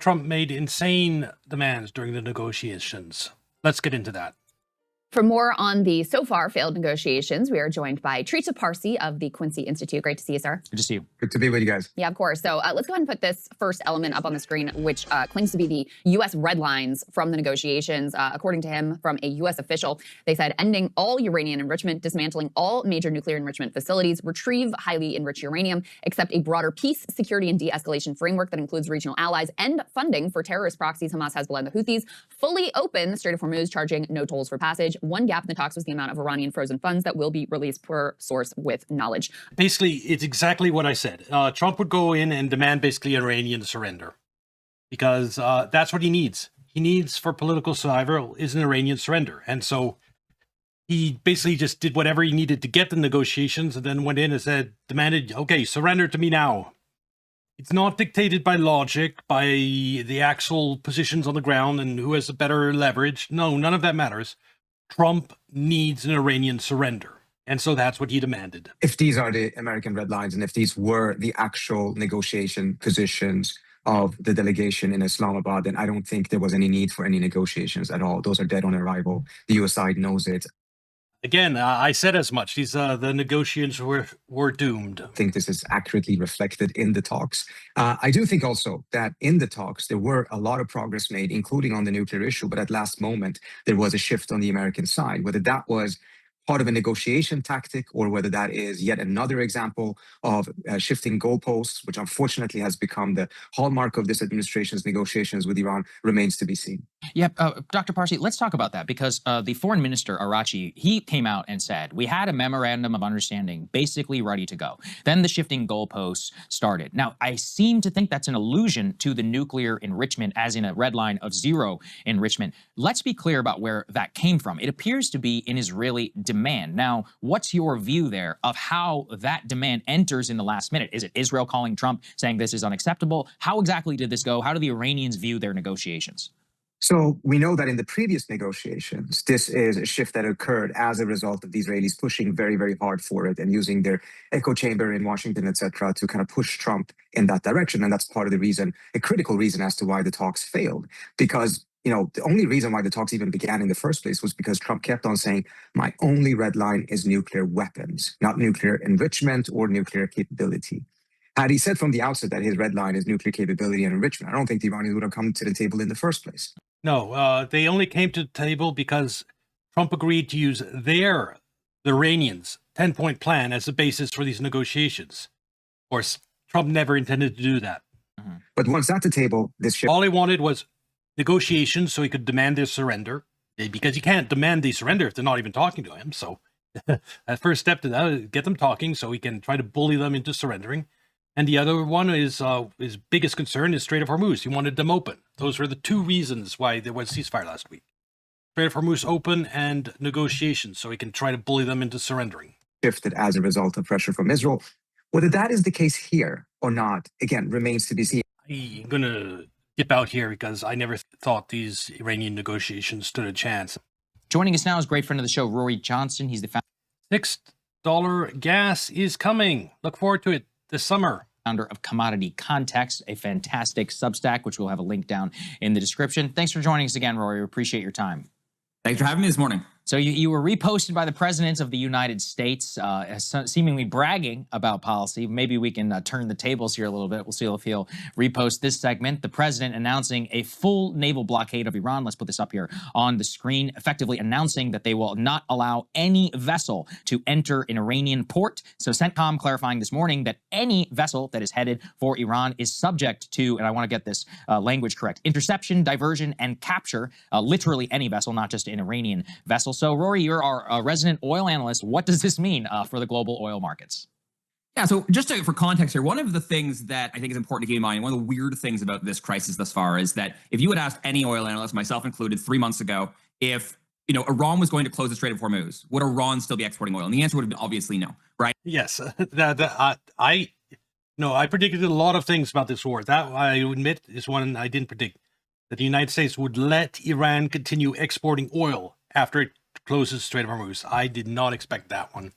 Trump made insane demands during the negotiations. Let's get into that. For more on the so far failed negotiations, we are joined by Trita Parsi of the Quincy Institute. Great to see you, sir. Good to see you. Good to be with you guys. Yeah, of course. So let's go ahead and put this first element up on the screen, which claims to be the U.S. red lines from the negotiations. According to him, from a U.S. official, they said ending all uranium enrichment, dismantling all major nuclear enrichment facilities, retrieve highly enriched uranium, accept a broader peace, security, and de-escalation framework that includes regional allies, and funding for terrorist proxies Hamas, Hezbollah, and the Houthis, fully open the Strait of Hormuz, charging no tolls for passage. One gap in the talks was the amount of Iranian frozen funds that will be released per source with knowledge. Basically, it's exactly what I said. Trump would go in and demand basically Iranian surrender because that's what he needs. He needs for political survival is an Iranian surrender. And so he basically just did whatever he needed to get the negotiations and then went in and said, demanded, okay, surrender to me now. It's not dictated by logic, by the actual positions on the ground and who has the better leverage. No, none of that matters. Trump needs an Iranian surrender. And so that's what he demanded. If these are the American red lines and if these were the actual negotiation positions of the delegation in Islamabad, then I don't think there was any need for any negotiations at all. Those are dead on arrival. The U.S. side knows it. Again, I said as much. These the negotiations were doomed. I think this is accurately reflected in the talks. I do think also that in the talks, there were a lot of progress made, including on the nuclear issue. But at last moment, there was a shift on the American side, whether that was part of a negotiation tactic or whether that is yet another example of shifting goalposts, which unfortunately has become the hallmark of this administration's negotiations with Iran, remains to be seen. Yeah, Dr. Parsi, let's talk about that because the foreign minister, Arachi, he came out and said, we had a memorandum of understanding basically ready to go. Then the shifting goalposts started. Now, I seem to think that's an allusion to the nuclear enrichment as in a red line of zero enrichment. Let's be clear about where that came from. It appears to be an Israeli demand. Now, what's your view there of how that demand enters in the last minute? Is it Israel calling Trump saying this is unacceptable? How exactly did this go? How do the Iranians view their negotiations? So we know that in the previous negotiations, this is a shift that occurred as a result of the Israelis pushing very, very hard for it and using their echo chamber in Washington, etc., to kind of push Trump in that direction. And that's part of the reason, a critical reason as to why the talks failed. Because the only reason why the talks even began in the first place was because Trump kept on saying, my only red line is nuclear weapons, not nuclear enrichment or nuclear capability. Had he said from the outset that his red line is nuclear capability and enrichment, I don't think the Iranians would have come to the table in the first place. No, they only came to the table because Trump agreed to use the Iranians' 10-point plan as the basis for these negotiations. Of course, Trump never intended to do that. Mm-hmm. But once at the table, this shift... All he wanted was negotiations so he could demand their surrender, because you can't demand the surrender if they're not even talking to him. So that first step to that is get them talking so he can try to bully them into surrendering. And the other one is his biggest concern is Strait of Hormuz. He wanted them open. Those were the two reasons why there was ceasefire last week. Strait of Hormuz open and negotiations so he can try to bully them into surrendering. Shifted as a result of pressure from Israel. Whether that is the case here or not, again, remains to be seen. I'm going to dip out here because I never thought these Iranian negotiations stood a chance. Joining us now is a great friend of the show, Rory Johnson. He's the $6 gas is coming. Look forward to it this summer. Founder of Commodity Context, a fantastic Substack, which we'll have a link down in the description. Thanks for joining us again, Rory. We appreciate your time. Thanks for having me this morning. So you were reposted by the presidents of the United States, seemingly bragging about policy. Maybe we can turn the tables here a little bit. We'll see if he'll repost this segment. The president announcing a full naval blockade of Iran. Let's put this up here on the screen, effectively announcing that they will not allow any vessel to enter an Iranian port. So CENTCOM clarifying this morning that any vessel that is headed for Iran is subject to, and I want to get this language correct, interception, diversion, and capture, literally any vessel, not just an Iranian vessel. So, Rory, you're our resident oil analyst. What does this mean for the global oil markets? Yeah, so just for context here, one of the things that I think is important to keep in mind, one of the weird things about this crisis thus far is that if you had asked any oil analyst, myself included, 3 months ago, if Iran was going to close the Strait of Hormuz, would Iran still be exporting oil? And the answer would have been obviously no, right? Yes, I predicted a lot of things about this war. That, I admit, is one I didn't predict. That the United States would let Iran continue exporting oil after it closes Strait of Hormuz. I did not expect that one.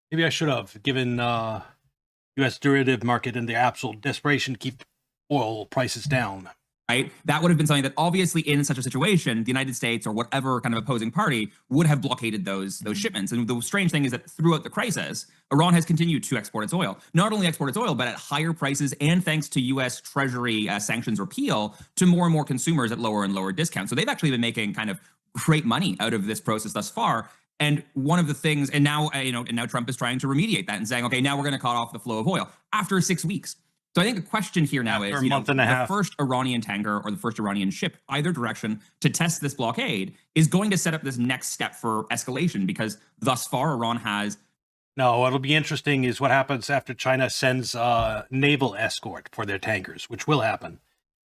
Maybe I should have, given U.S. derivative market and their absolute desperation to keep oil prices down. right? That would have been something that obviously in such a situation, the United States or whatever kind of opposing party would have blockaded those shipments. And the strange thing is that throughout the crisis, Iran has continued to export its oil. Not only export its oil, but at higher prices and thanks to U.S. Treasury sanctions repeal to more and more consumers at lower and lower discounts. So they've actually been making kind of great money out of this process thus far. And one of the things, and now now Trump is trying to remediate that and saying, okay, now we're going to cut off the flow of oil after 6 weeks. So I think the question here now After is, a month and a half. the first Iranian tanker or the first Iranian ship, either direction, to test this blockade is going to set up this next step for escalation, because thus far Iran has. No, what'll be interesting is what happens after China sends naval escort for their tankers, which will happen.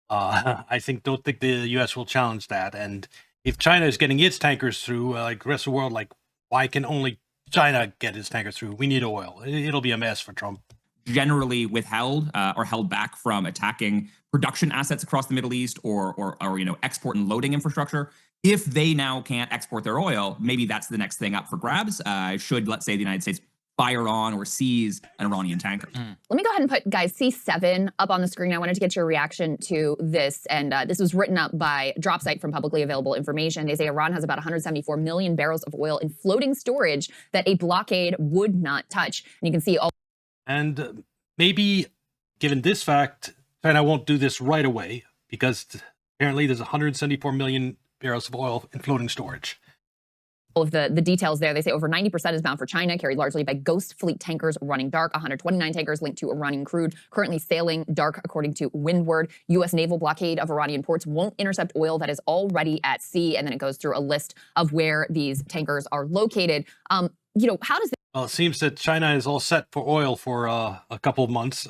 Don't think the U.S. will challenge that. And if China is getting its tankers through, like the rest of the world, like why can only China get its tankers through? We need oil. It'll be a mess for Trump. Generally withheld or held back from attacking production assets across the Middle East or export and loading infrastructure. If they now can't export their oil, maybe that's the next thing up for grabs. Should, let's say, the United States fire on or seize an Iranian tanker. Let me go ahead and put, guys, C7 up on the screen. I wanted to get your reaction to this. And this was written up by DropSite from publicly available information. They say Iran has about 174 million barrels of oil in floating storage that a blockade would not touch. And you can see all. And maybe, given this fact, China won't do this right away because apparently there's 174 million barrels of oil in floating storage. All of the details there. They say over 90% is bound for China, carried largely by Ghost Fleet tankers running dark. 129 tankers linked to Iranian crude, currently sailing dark, according to Windward. U.S. naval blockade of Iranian ports won't intercept oil that is already at sea. And then it goes through a list of where these tankers are located. How does Well, it seems that China is all set for oil for a couple of months.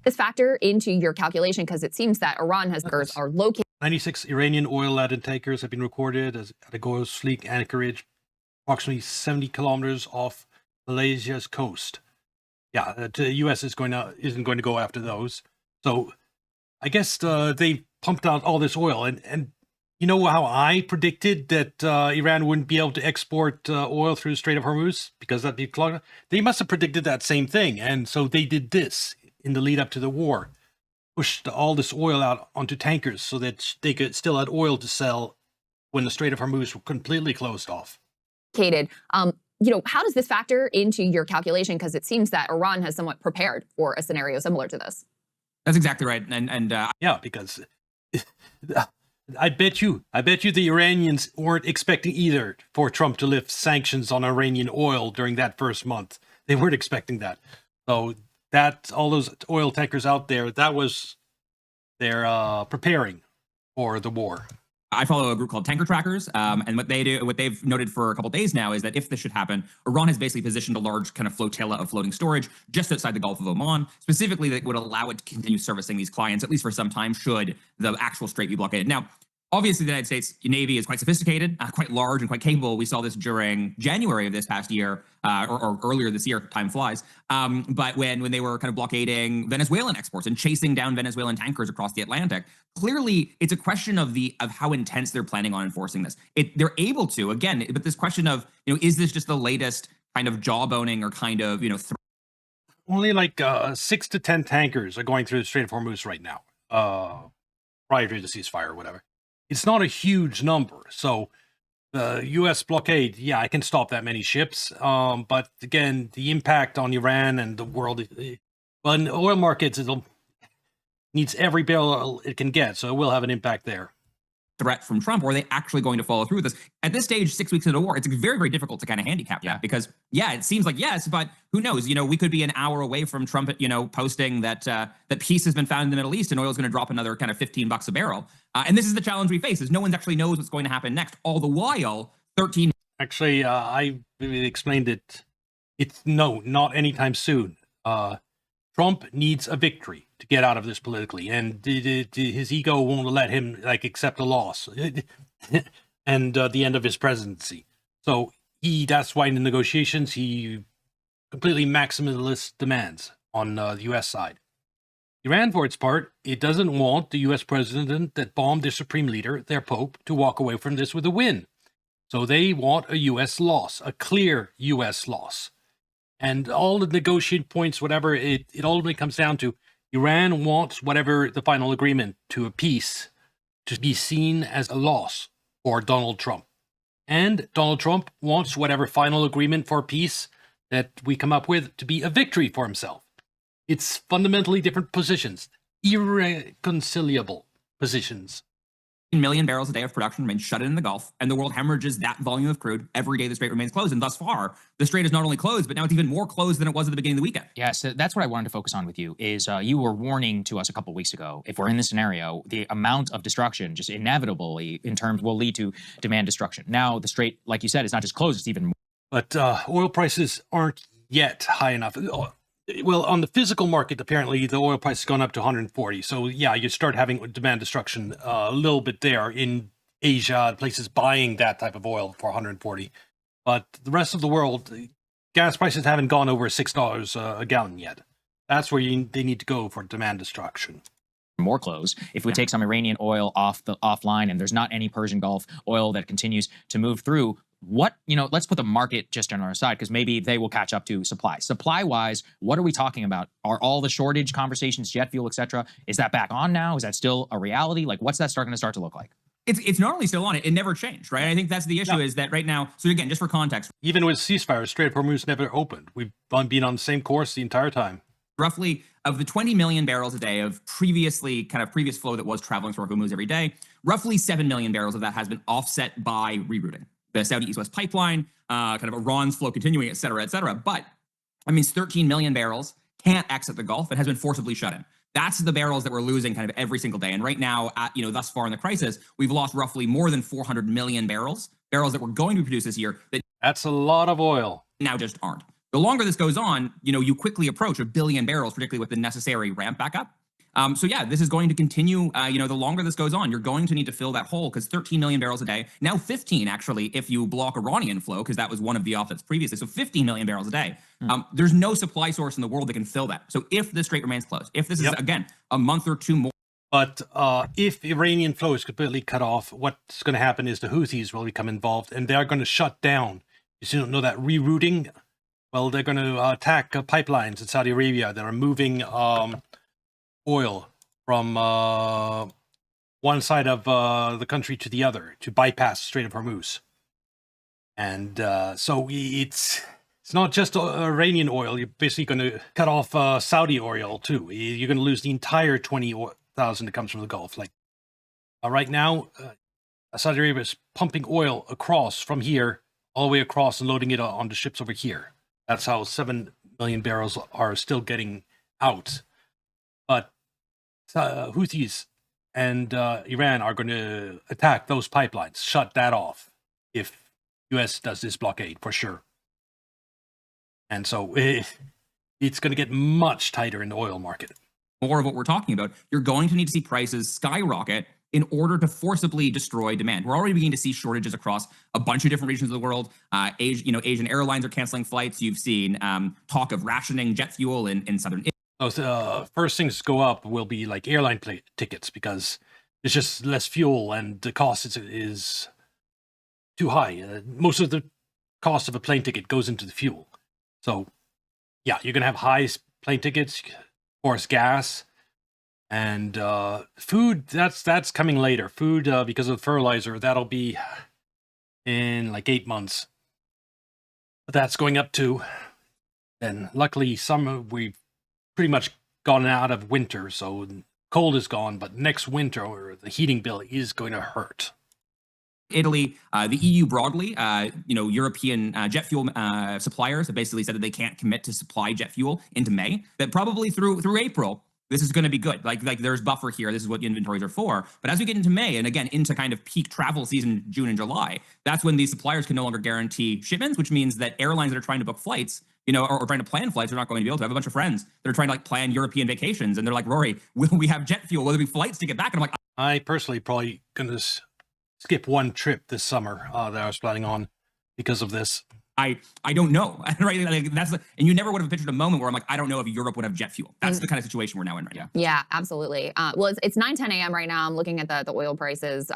this factor into your calculation? Because it seems that Iran has tankers are located. 96 Iranian oil-laden tankers have been recorded at a Ghost Fleet anchorage, approximately 70 kilometers off Malaysia's coast. Yeah, the U.S. isn't going to go after those. So I guess they pumped out all this oil. And you know how I predicted that Iran wouldn't be able to export oil through the Strait of Hormuz because that'd be clogged? They must have predicted that same thing. And so they did this in the lead up to the war. Pushed all this oil out onto tankers so that they could still had oil to sell when the Strait of Hormuz were completely closed off. How does this factor into your calculation? Because it seems that Iran has somewhat prepared for a scenario similar to this. That's exactly right. Yeah, because I bet you the Iranians weren't expecting either for Trump to lift sanctions on Iranian oil during that first month. They weren't expecting that. So that all those oil tankers out there, they're preparing for the war. I follow a group called Tanker Trackers, and what they've noted for a couple of days now is that if this should happen, Iran has basically positioned a large kind of flotilla of floating storage just outside the Gulf of Oman, specifically that would allow it to continue servicing these clients, at least for some time, should the actual strait be blockaded. Now, obviously, the United States Navy is quite sophisticated, quite large, and quite capable. We saw this during January of this past year, or earlier this year. Time flies. But when they were kind of blockading Venezuelan exports and chasing down Venezuelan tankers across the Atlantic, clearly it's a question of how intense they're planning on enforcing this. They're able to, again, but this question of is this just the latest kind of jawboning or kind of Only like 6 to 10 tankers are going through the Strait of Hormuz right now, prior to the ceasefire or whatever. It's not a huge number. So the U.S. blockade, yeah, I can stop that many ships. But again, the impact on Iran and the world, well, in the oil markets, it needs every barrel it can get. So it will have an impact there. Threat from Trump, or are they actually going to follow through with this? At this stage, 6 weeks into the war, it's very, very difficult to kind of handicap that because, yeah, it seems like yes, but who knows? We could be an hour away from Trump, posting that that peace has been found in the Middle East and oil is going to drop another kind of $15 a barrel. And this is the challenge we face: is no one actually knows what's going to happen next. All the while, 13. Actually, I explained it. It's not anytime soon. Trump needs a victory to get out of this politically, and his ego won't let him accept a loss and the end of his presidency. So that's why in the negotiations he completely maximalist demands on the U.S. side. Iran, for its part, it doesn't want the U.S. president that bombed their supreme leader, their pope, to walk away from this with a win. So they want a U.S. loss, a clear U.S. loss. And all the negotiating points, whatever, it ultimately comes down to, Iran wants whatever the final agreement to a peace to be seen as a loss for Donald Trump. And Donald Trump wants whatever final agreement for peace that we come up with to be a victory for himself. It's fundamentally different positions, irreconcilable positions. Million barrels a day of production remains shut in the Gulf, and the world hemorrhages that volume of crude every day the strait remains closed. And thus far, the strait is not only closed, but now it's even more closed than it was at the beginning of the weekend. Yeah, so that's what I wanted to focus on with you is you were warning to us a couple of weeks ago, if we're in this scenario, the amount of destruction just inevitably in terms will lead to demand destruction. Now, the strait, like you said, is not just closed, it's even more. But oil prices aren't yet high enough. Well, on the physical market, apparently the oil price has gone up to 140. So yeah, you start having demand destruction a little bit there in Asia, places buying that type of oil for 140. But the rest of the world, gas prices haven't gone over $6 a gallon yet. That's where they need to go for demand destruction. More close. If we take some Iranian oil offline and there's not any Persian Gulf oil that continues to move through, let's put the market just on our side because maybe they will catch up to supply. Supply-wise, what are we talking about? Are all the shortage conversations, jet fuel, etc., is that back on now? Is that still a reality? Like, what's that going to start to look like? It's not only still on, it never changed, right? I think that's the issue is that right now, so again, just for context. Even with ceasefire, Strait of Hormuz never opened. We've been on the same course the entire time. Roughly of the 20 million barrels a day of previous flow that was traveling through Hormuz every day, roughly 7 million barrels of that has been offset by rerouting. The Saudi East-West pipeline, kind of Iran's flow continuing, et cetera, et cetera. But that means 13 million barrels can't exit the Gulf and has been forcibly shut in. That's the barrels that we're losing kind of every single day. And right now, thus far in the crisis, we've lost roughly more than 400 million barrels that were going to be produced this year That's a lot of oil. Now just aren't. The longer this goes on, you quickly approach 1 billion barrels, particularly with the necessary ramp back up. So yeah, this is going to continue. The longer this goes on, you're going to need to fill that hole because 13 million barrels a day, now 15 actually, if you block Iranian flow, because that was one of the offsets previously. So 15 million barrels a day. There's no supply source in the world that can fill that. So if the strait remains closed, if this is again a month or two more. But if Iranian flow is completely cut off, what's going to happen is the Houthis will become involved, and they're going to shut down. You don't know that rerouting. Well, they're going to attack pipelines in Saudi Arabia that are moving oil from one side of the country to the other to bypass the Strait of Hormuz. And so it's not just Iranian oil. You're basically going to cut off Saudi oil too. You're going to lose the entire 20,000 that comes from the Gulf. Like right now, Saudi Arabia is pumping oil across from here all the way across and loading it on the ships over here. That's how 7 million barrels are still getting out. But Houthis and Iran are going to attack those pipelines, shut that off if U.S. does this blockade, for sure. And so it's going to get much tighter in the oil market. More of what we're talking about, you're going to need to see prices skyrocket in order to forcibly destroy demand. We're already beginning to see shortages across a bunch of different regions of the world. Asian airlines are canceling flights. You've seen talk of rationing jet fuel in southern Italy. So first things to go up will be like airline tickets because it's just less fuel and the cost is too high. Most of the cost of a plane ticket goes into the fuel. So yeah, you're going to have high plane tickets, of course, gas. And food, that's coming later. Food, because of fertilizer, that'll be in like 8 months. But that's going up too. And luckily, we've pretty much gone out of winter, so cold is gone. But next winter, the heating bill is going to hurt. Italy, the EU broadly, European jet fuel suppliers have basically said that they can't commit to supply jet fuel into May. That probably through April. This is going to be good. Like there's buffer here. This is what the inventories are for. But as we get into May and again into kind of peak travel season, June and July, that's when these suppliers can no longer guarantee shipments, which means that airlines that are trying to book flights, or trying to plan flights are not going to be able to. I have a bunch of friends that are trying to plan European vacations, and they're like, Rory, will we have jet fuel? Will there be flights to get back? And I'm like, I personally probably going to skip one trip this summer that I was planning on because of this. I don't know, right? Like that's and you never would have pictured a moment where I'm like, I don't know if Europe would have jet fuel. That's the kind of situation we're now in right now. Yeah, absolutely. Well, it's 9:10 a.m. right now. I'm looking at the oil prices,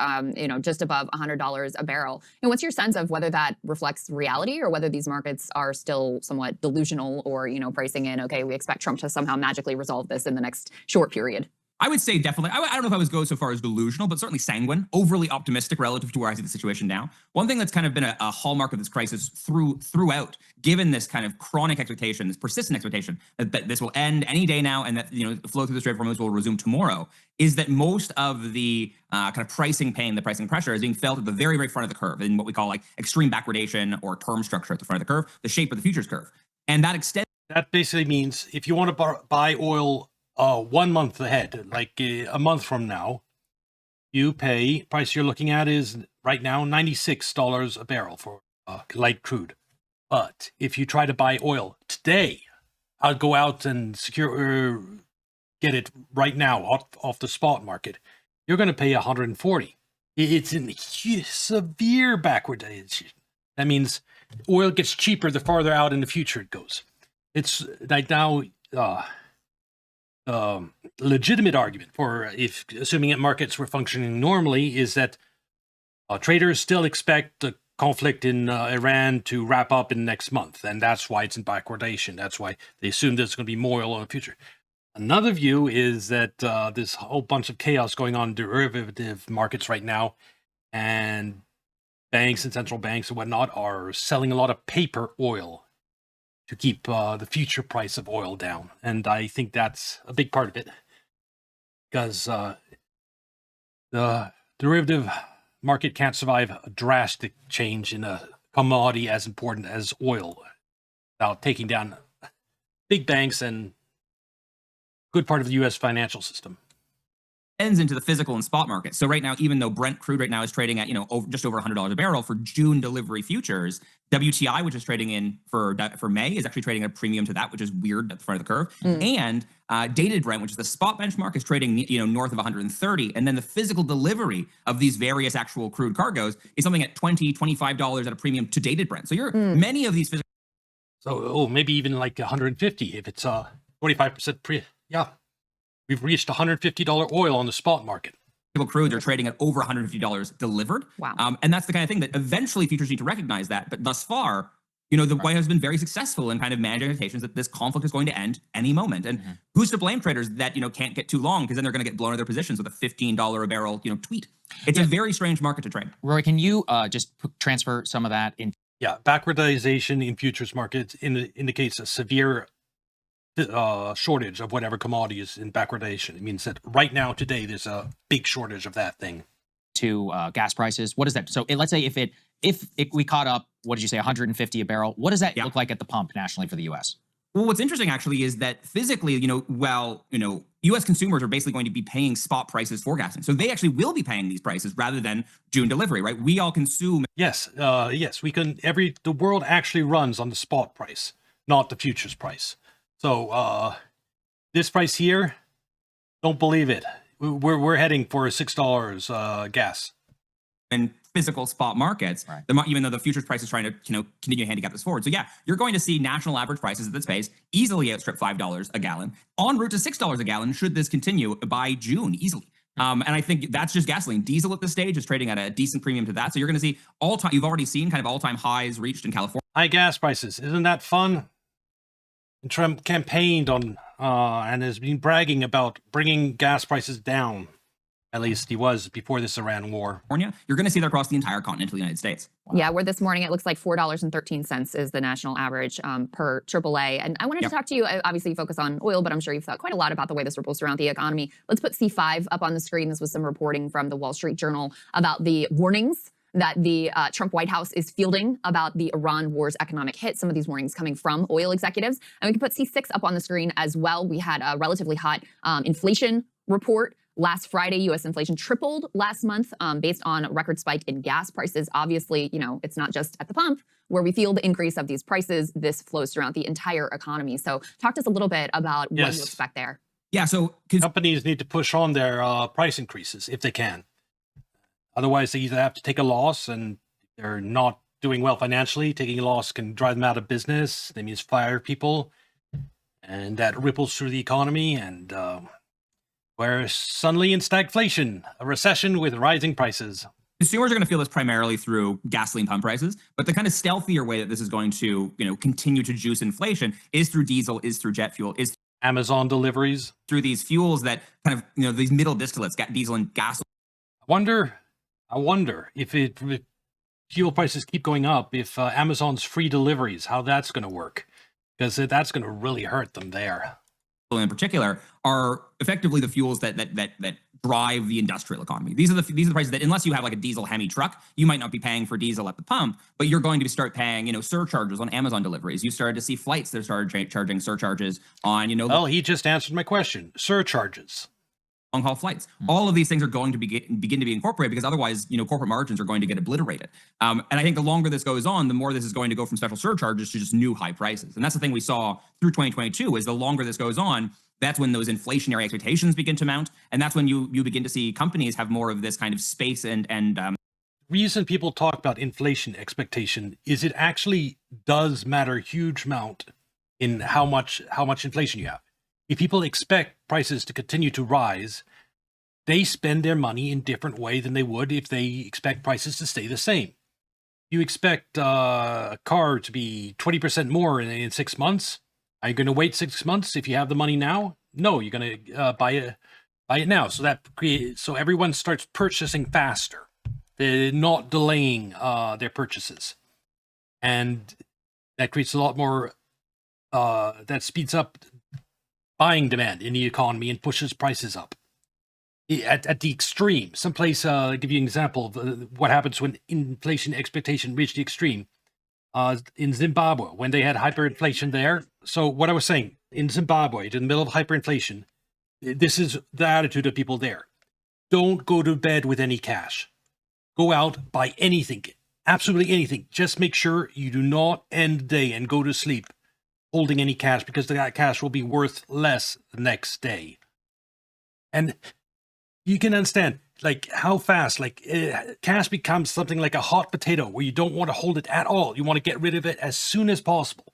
just above $100 a barrel. And what's your sense of whether that reflects reality or whether these markets are still somewhat delusional or, pricing in, okay, we expect Trump to somehow magically resolve this in the next short period? I would say definitely. I don't know if I would go so far as delusional, but certainly sanguine, overly optimistic relative to where I see the situation now. One thing that's kind of been a hallmark of this crisis throughout, given this kind of chronic expectation, this persistent expectation that this will end any day now, and that the flow through the Strait of Hormuz will resume tomorrow, is that most of the kind of pricing pain, the pricing pressure, is being felt at the very, very front of the curve in what we call like extreme backwardation or term structure at the front of the curve, the shape of the futures curve, and that extends. That basically means if you want to buy oil 1 month ahead, like a month from now, price you're looking at is right now $96 a barrel for light crude. But if you try to buy oil today, I'll go out and get it right now off the spot market, you're going to pay $140. It's in severe backwardation. That means oil gets cheaper the farther out in the future it goes. It's like now. Legitimate argument for assuming that markets were functioning normally is that traders still expect the conflict in Iran to wrap up in next month, and that's why it's in backwardation. That's why they assume there's going to be more oil in the future. Another view is that this whole bunch of chaos going on in derivative markets right now, and banks and central banks and whatnot are selling a lot of paper oil to keep the future price of oil down. And I think that's a big part of it, because the derivative market can't survive a drastic change in a commodity as important as oil without taking down big banks and good part of the U.S. financial system. Ends into the physical and spot market. So right now, even though Brent crude right now is trading at just over $100 a barrel for June delivery futures, WTI, which is trading in for May, is actually trading at a premium to that, which is weird at the front of the curve. And dated Brent, which is the spot benchmark, is trading north of 130. And then the physical delivery of these various actual crude cargoes is something at $20, $25 at a premium to dated Brent. So many of these physical. So maybe even like 150 if it's 45% yeah. We've reached $150 oil on the spot market. Crudes are trading at over $150 delivered. Wow. And that's the kind of thing that eventually futures need to recognize that. But thus far, the White House has been very successful in kind of managing expectations that this conflict is going to end any moment. And who's to blame traders that, can't get too long, because then they're going to get blown out of their positions with a $15 a barrel, tweet. It's a very strange market to trade. Rory, can you just transfer some of that in? Yeah, backwardization in futures markets indicates a severe shortage of whatever commodity is in backwardation. It means that right now, today, there's a big shortage of that thing. To gas prices, what is that? So let's say if we caught up, what did you say, 150 a barrel? What does that look like at the pump nationally for the U.S.? Well, what's interesting actually is that physically, U.S. consumers are basically going to be paying spot prices for gasoline. So they actually will be paying these prices rather than June delivery, right? We all consume. Yes, we can. The world actually runs on the spot price, not the futures price. So this price here, don't believe it. We're heading for $6 gas. In physical spot markets, right. Even though the futures price is trying to continue to handicap this forward. So yeah, you're going to see national average prices at this pace easily outstrip $5 a gallon, en route to $6 a gallon should this continue by June easily. And I think that's just gasoline. Diesel at this stage is trading at a decent premium to that. So you're going to see you've already seen kind of all-time highs reached in California. High gas prices, isn't that fun? Trump campaigned on and has been bragging about bringing gas prices down. At least he was before this Iran war. You're going to see that across the entire continental United States. Wow. Yeah, where this morning it looks like $4.13 is the national average per AAA. And I wanted to talk to you. Obviously, you focus on oil, but I'm sure you've thought quite a lot about the way this ripples around the economy. Let's put C5 up on the screen. This was some reporting from the Wall Street Journal about the warnings that the Trump White House is fielding about the Iran war's economic hit. Some of these warnings coming from oil executives. And we can put C6 up on the screen as well. We had a relatively hot inflation report last Friday. U.S. inflation tripled last month based on a record spike in gas prices. Obviously, it's not just at the pump where we feel the increase of these prices. This flows throughout the entire economy. So talk to us a little bit about what you expect there. Yeah, so companies need to push on their price increases if they can. Otherwise, they either have to take a loss and they're not doing well financially. Taking a loss can drive them out of business. That means fire people, and that ripples through the economy. And we're suddenly in stagflation, a recession with rising prices. Consumers are going to feel this primarily through gasoline pump prices, but the kind of stealthier way that this is going to, continue to juice inflation is through diesel, is through jet fuel, is Amazon deliveries. through these fuels that kind of, these middle distillates, diesel and gasoline. I wonder if fuel prices keep going up, if Amazon's free deliveries, how that's going to work, because that's going to really hurt them there. In particular, are effectively the fuels that drive the industrial economy. These are the prices that, unless you have like a diesel Hemi truck, you might not be paying for diesel at the pump, but you're going to start paying, surcharges on Amazon deliveries. You started to see flights that started charging surcharges on, Well, he just answered my question. Surcharges. Long-haul flights. All of these things are going to begin to be incorporated, because otherwise, corporate margins are going to get obliterated. And I think the longer this goes on, the more this is going to go from special surcharges to just new high prices. And that's the thing we saw through 2022, is the longer this goes on, that's when those inflationary expectations begin to mount. And that's when you begin to see companies have more of this kind of space and reason people talk about inflation expectation is it actually does matter a huge amount in how much inflation you have. If people expect prices to continue to rise, they spend their money in different way than they would if they expect prices to stay the same. You expect a car to be 20% more in 6 months. Are you going to wait 6 months if you have the money now? No, you're going to buy it now. So everyone starts purchasing faster. They're not delaying their purchases, and that creates a lot more. That speeds up buying demand in the economy and pushes prices up at the extreme. Someplace, I'll give you an example of what happens when inflation expectation reach the extreme. In Zimbabwe, when they had hyperinflation there. So what I was saying, in Zimbabwe, in the middle of hyperinflation, this is the attitude of people there. Don't go to bed with any cash. Go out, buy anything, absolutely anything. Just make sure you do not end the day and go to sleep holding any cash, because that cash will be worth less the next day. And you can understand, like, how fast, cash becomes something like a hot potato where you don't want to hold it at all. You want to get rid of it as soon as possible.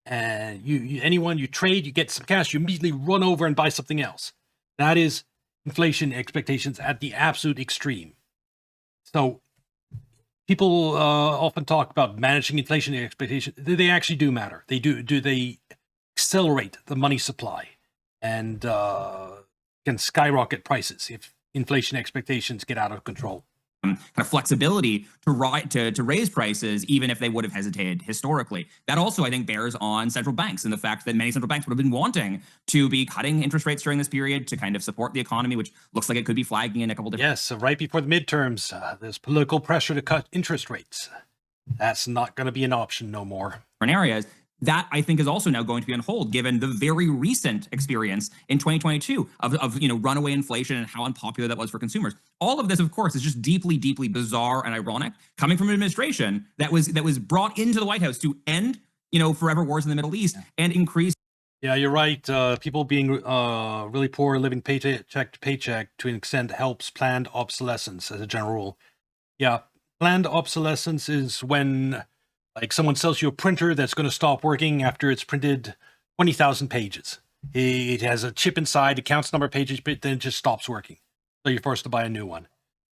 And anyone you trade, you get some cash, you immediately run over and buy something else. That is inflation expectations at the absolute extreme. So people often talk about managing inflation expectations. They actually do matter. They do. They accelerate the money supply and can skyrocket prices if inflation expectations get out of control. Kind of flexibility to raise prices, even if they would have hesitated historically. That also, I think, bears on central banks and the fact that many central banks would have been wanting to be cutting interest rates during this period to kind of support the economy, which looks like it could be flagging in a couple different. Yes, so right before the midterms, there's political pressure to cut interest rates. That's not going to be an option no more. Areas. That, I think, is also now going to be on hold, given the very recent experience in 2022 of runaway inflation and how unpopular that was for consumers. All of this, of course, is just deeply, deeply bizarre and ironic, coming from an administration that was brought into the White House to end, forever wars in the Middle East and increase. Yeah, you're right. People being really poor, living paycheck to paycheck, to an extent, helps planned obsolescence as a general rule. Yeah, planned obsolescence is when, like, someone sells you a printer that's going to stop working after it's printed 20,000 pages. It has a chip inside, it counts the number of pages, but then it just stops working. So you're forced to buy a new one.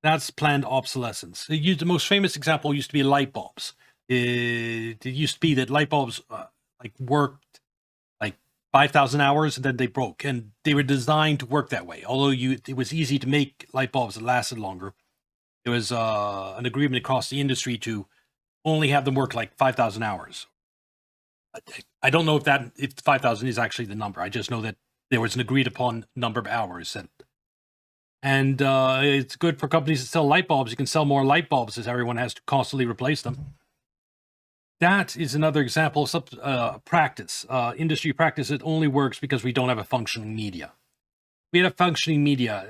That's planned obsolescence. The most famous example used to be light bulbs. It used to be that light bulbs worked 5,000 hours and then they broke. And they were designed to work that way. Although it was easy to make light bulbs that lasted longer. There was an agreement across the industry to only have them work 5,000 hours. I don't know if 5,000 is actually the number. I just know that there was an agreed upon number of hours. And it's good for companies that sell light bulbs. You can sell more light bulbs as everyone has to constantly replace them. That is another example of practice, industry practice that only works because we don't have a functioning media. If we had a functioning media,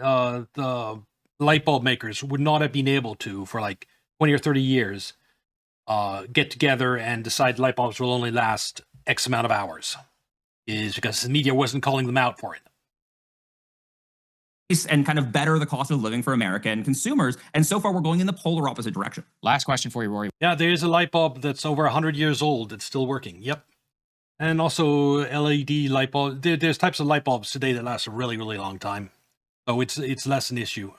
the light bulb makers would not have been able to, for 20 or 30 years, get together and decide light bulbs will only last X amount of hours. Is because the media wasn't calling them out for it. and kind of better the cost of living for American consumers. And so far, we're going in the polar opposite direction. Last question for you, Rory. Yeah, there is a light bulb that's over 100 years old that's still working. Yep. And also LED light bulb. There's types of light bulbs today that last a really, really long time. So it's less an issue.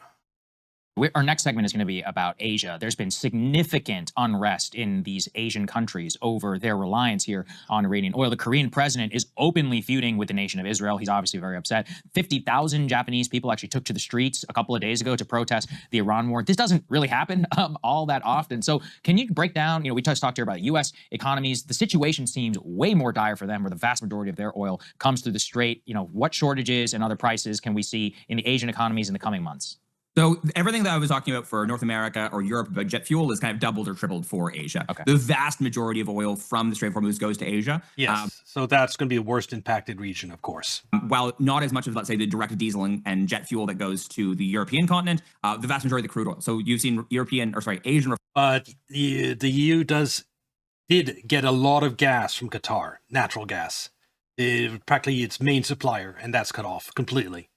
Our next segment is going to be about Asia. There's been significant unrest in these Asian countries over their reliance here on Iranian oil. The Korean president is openly feuding with the nation of Israel. He's obviously very upset. 50,000 Japanese people actually took to the streets a couple of days ago to protest the Iran war. This doesn't really happen all that often. So can you break down, we just talked here about U.S. economies. The situation seems way more dire for them, where the vast majority of their oil comes through the strait. What shortages and other prices can we see in the Asian economies in the coming months? So everything that I was talking about for North America or Europe about jet fuel is kind of doubled or tripled for Asia. Okay. The vast majority of oil from the Strait of Hormuz goes to Asia. Yes. So that's going to be the worst impacted region, of course. While not as much as, let's say, the direct diesel and jet fuel that goes to the European continent, the vast majority of the crude oil. So you've seen Asian. But the EU did get a lot of gas from Qatar, natural gas. Practically its main supplier, and that's cut off completely.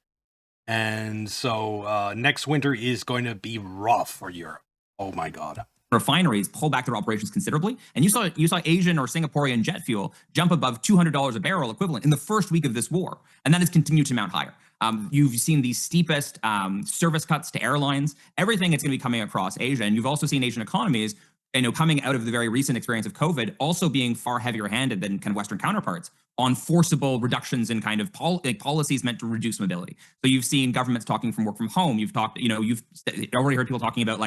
And so next winter is going to be rough for Europe. Oh my God. Refineries pull back their operations considerably. And you saw Asian or Singaporean jet fuel jump above $200 a barrel equivalent in the first week of this war. And that has continued to mount higher. You've seen the steepest service cuts to airlines. Everything is going to be coming across Asia. And you've also seen Asian economies, coming out of the very recent experience of COVID, also being far heavier handed than kind of Western counterparts on forcible reductions in kind of policies meant to reduce mobility. So you've seen governments talking from work from home. You've already heard people talking about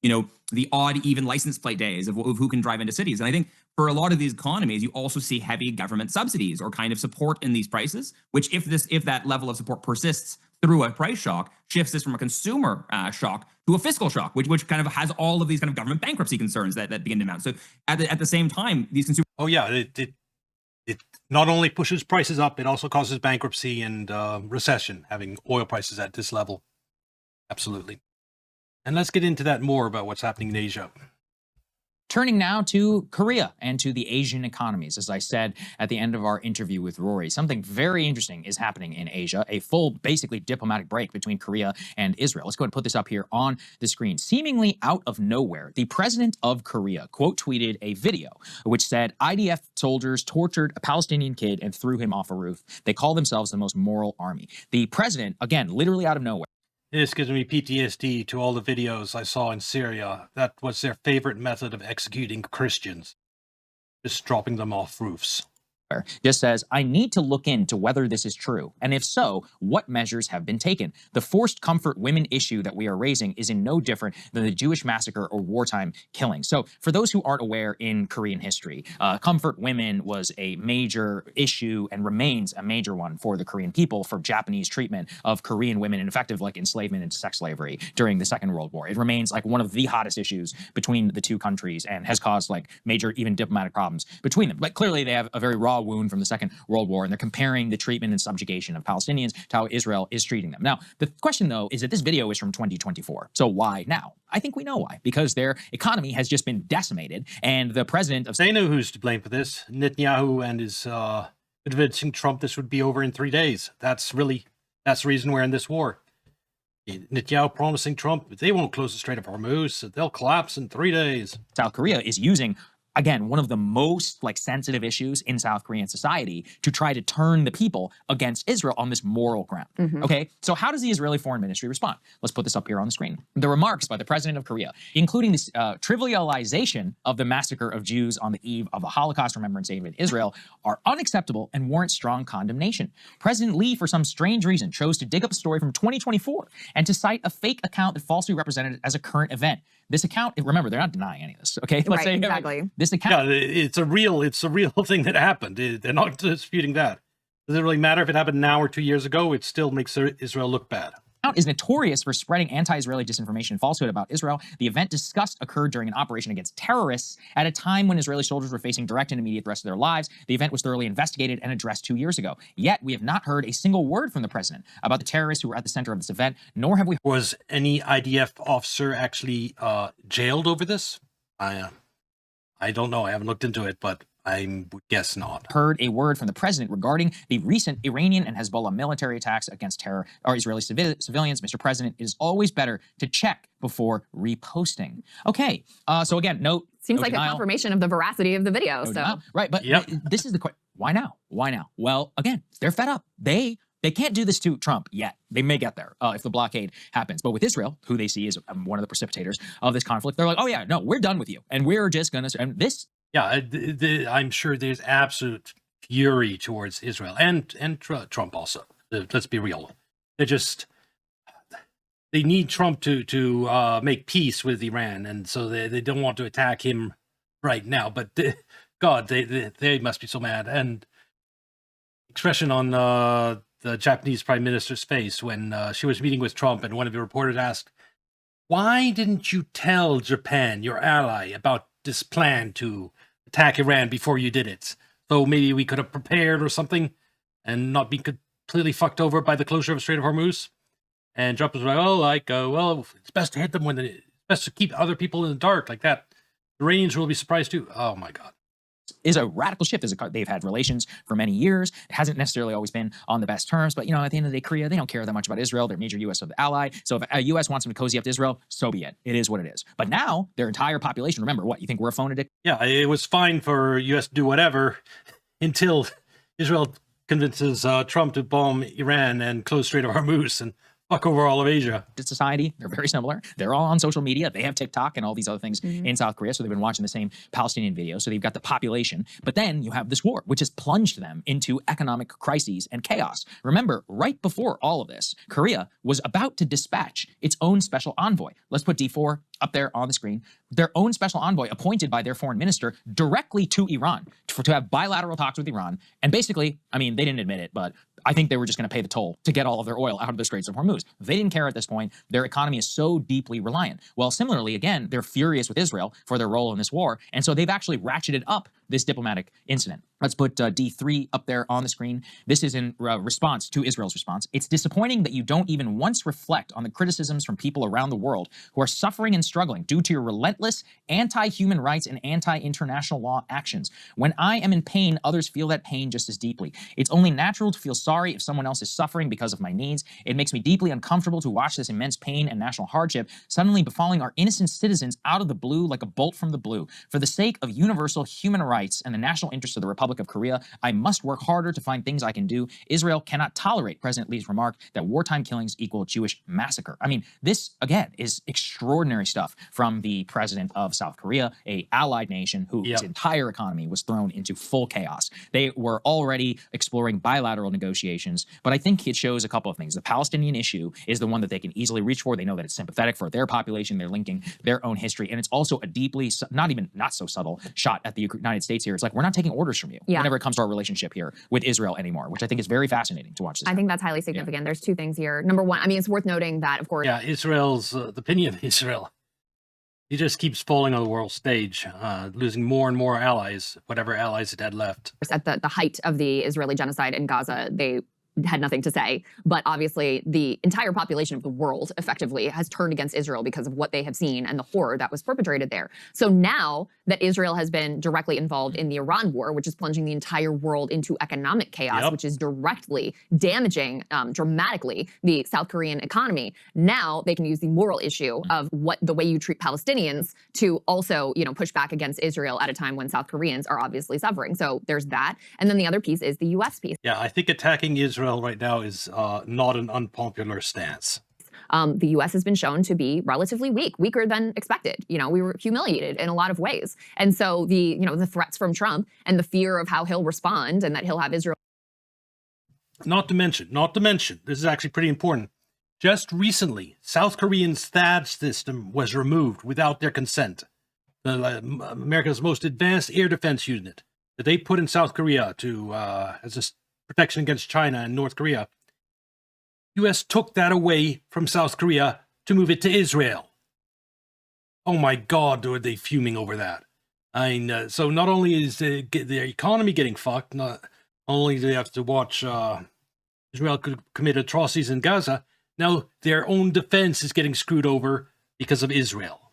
the odd even license plate days of who can drive into cities. And I think for a lot of these economies, you also see heavy government subsidies or kind of support in these prices, which if that level of support persists through a price shock, shifts this from a consumer shock to a fiscal shock, which kind of has all of these kind of government bankruptcy concerns that begin to mount. So at the same time, these consumers. Oh yeah, it not only pushes prices up, it also causes bankruptcy and recession, having oil prices at this level. Absolutely. And let's get into that more about what's happening in Asia. Turning now to Korea and to the Asian economies. As I said at the end of our interview with Rory, something very interesting is happening in Asia, a full, basically diplomatic break between Korea and Israel. Let's go ahead and put this up here on the screen. Seemingly out of nowhere, the president of Korea quote tweeted a video which said IDF soldiers tortured a Palestinian kid and threw him off a roof. They call themselves the most moral army. The president, again, literally out of nowhere. This gives me PTSD to all the videos I saw in Syria. That was their favorite method of executing Christians. Just dropping them off roofs. Just says, I need to look into whether this is true, and if so, what measures have been taken. The forced comfort women issue that we are raising is in no different than the Jewish massacre or wartime killing. So for those who aren't aware in Korean history, comfort women was a major issue and remains a major one for the Korean people for Japanese treatment of Korean women and effective enslavement and sex slavery during the Second World War. It remains one of the hottest issues between the two countries and has caused major even diplomatic problems between them. But clearly they have a very raw wound from the Second World War, and they're comparing the treatment and subjugation of Palestinians to how Israel is treating them. Now, the question, though, is that this video is from 2024. So why now? I think we know why. Because their economy has just been decimated, and the president of... They know who's to blame for this. Netanyahu and his convincing Trump this would be over in 3 days. That's the reason we're in this war. Netanyahu promising Trump they won't close the Strait of Hormuz. They'll collapse in 3 days. South Korea is using, again, one of the most sensitive issues in South Korean society to try to turn the people against Israel on this moral ground. Okay, so how does the Israeli Foreign Ministry respond? Let's put this up here on the screen. The remarks by the president of Korea, including this trivialization of the massacre of Jews on the eve of the Holocaust Remembrance Day in Israel, are unacceptable and warrant strong condemnation. President Lee, for some strange reason, chose to dig up a story from 2024 and to cite a fake account that falsely represented it as a current event. This account, remember, they're not denying any of this, okay? Right, exactly. This account... Yeah, it's a real thing that happened. They're not disputing that. Does it really matter if it happened now or 2 years ago? It still makes Israel look bad. Is notorious for spreading anti-Israeli disinformation and falsehood about Israel. The event discussed occurred during an operation against terrorists at a time when Israeli soldiers were facing direct and immediate threats to their lives. The event was thoroughly investigated and addressed 2 years ago. Yet, we have not heard a single word from the president about the terrorists who were at the center of this event, nor have we... Was any IDF officer actually jailed over this? I don't know. I haven't looked into it, but I would guess not. Heard a word from the president regarding the recent Iranian and Hezbollah military attacks against terror or Israeli civilians. Mr. President, it is always better to check before reposting. Okay, so again, Seems no like denial. a confirmation of the veracity of the video. No So denial. Right, but Yep. this is the question. Why now? Why now? Well, again, they're fed up. They can't do this to Trump yet. They may get there if the blockade happens. But with Israel, who they see as one of the precipitators of this conflict, they're like, oh yeah, no, we're done with you. And we're just going to, and this. Yeah, I'm sure there's absolute fury towards Israel and Trump also. Let's be real. They need Trump to make peace with Iran, and so they don't want to attack him right now. But God, they must be so mad. And expression on the Japanese Prime Minister's face when she was meeting with Trump, and one of the reporters asked, "Why didn't you tell Japan, your ally, about this plan to attack Iran before you did it? So maybe we could have prepared or something, and not be completely fucked over by the closure of the Strait of Hormuz." And Trump was like, well, it's best to hit them it's best to keep other people in the dark like that. The Iranians will be surprised too. Oh my God. Is a radical shift. They've had relations for many years. It hasn't necessarily always been on the best terms, but at the end of the day, Korea, they don't care that much about Israel. They're a major U.S. ally. So if a U.S. wants them to cozy up to Israel, so be it. It is what it is. But now their entire population, remember what, you think we're a phone addict? Yeah, it was fine for U.S. to do whatever until Israel convinces Trump to bomb Iran and close Strait of Hormuz and fuck over all of Asia. Society, they're very similar. They're all on social media. They have TikTok and all these other things in South Korea. So they've been watching the same Palestinian videos. So they've got the population. But then you have this war, which has plunged them into economic crises and chaos. Remember, right before all of this, Korea was about to dispatch its own special envoy. Let's put D4 up there on the screen. Their own special envoy appointed by their foreign minister directly to Iran to have bilateral talks with Iran. And basically, I mean, they didn't admit it, but I think they were just going to pay the toll to get all of their oil out of the Straits of Hormuz. They didn't care at this point. Their economy is so deeply reliant. Well, similarly, again, they're furious with Israel for their role in this war. And so they've actually ratcheted up this diplomatic incident. Let's put D3 up there on the screen. This is in response to Israel's response. It's disappointing that you don't even once reflect on the criticisms from people around the world who are suffering and struggling due to your relentless anti-human rights and anti-international law actions. When I am in pain, others feel that pain just as deeply. It's only natural to feel sorry if someone else is suffering because of my needs. It makes me deeply uncomfortable to watch this immense pain and national hardship suddenly befalling our innocent citizens out of the blue like a bolt from the blue. For the sake of universal human rights and the national interests of the Republic of Korea, I must work harder to find things I can do. Israel cannot tolerate President Lee's remark that wartime killings equal Jewish massacre. I mean, this, again, is extraordinary stuff from the president of South Korea, a allied nation whose entire economy was thrown into full chaos. They were already exploring bilateral negotiations, but I think it shows a couple of things. The Palestinian issue is the one that they can easily reach for. They know that it's sympathetic for their population. They're linking their own history, and it's also a deeply, not so subtle shot at the United States here. It's like, we're not taking orders from you whenever it comes to our relationship here with Israel anymore, which I think is very fascinating to watch this. I think that's highly significant. There's two things here. Number one, I mean, it's worth noting that, of course, Israel's the opinion of Israel. He just keeps falling on the world stage, losing more and more allies, whatever allies it had left. at the height of the Israeli genocide in Gaza, they had nothing to say. But obviously, the entire population of the world effectively has turned against Israel because of what they have seen and the horror that was perpetrated there. So now that Israel has been directly involved in the Iran war, which is plunging the entire world into economic chaos, which is directly damaging dramatically the South Korean economy, now they can use the moral issue of the way you treat Palestinians to also, push back against Israel at a time when South Koreans are obviously suffering. So there's that. And then the other piece is the U.S. piece. Yeah, I think attacking Israel right now is not an unpopular stance. The U.S. has been shown to be relatively weak, weaker than expected. We were humiliated in a lot of ways. And so the threats from Trump and the fear of how he'll respond and that he'll have Israel. Not to mention, this is actually pretty important. Just recently, South Korean's THAAD system was removed without their consent. America's most advanced air defense unit that they put in South Korea to as a protection against China and North Korea. U.S. took that away from South Korea to move it to Israel. Oh my God, are they fuming over that? So not only is the economy getting fucked, not only do they have to watch Israel commit atrocities in Gaza, now their own defense is getting screwed over because of Israel.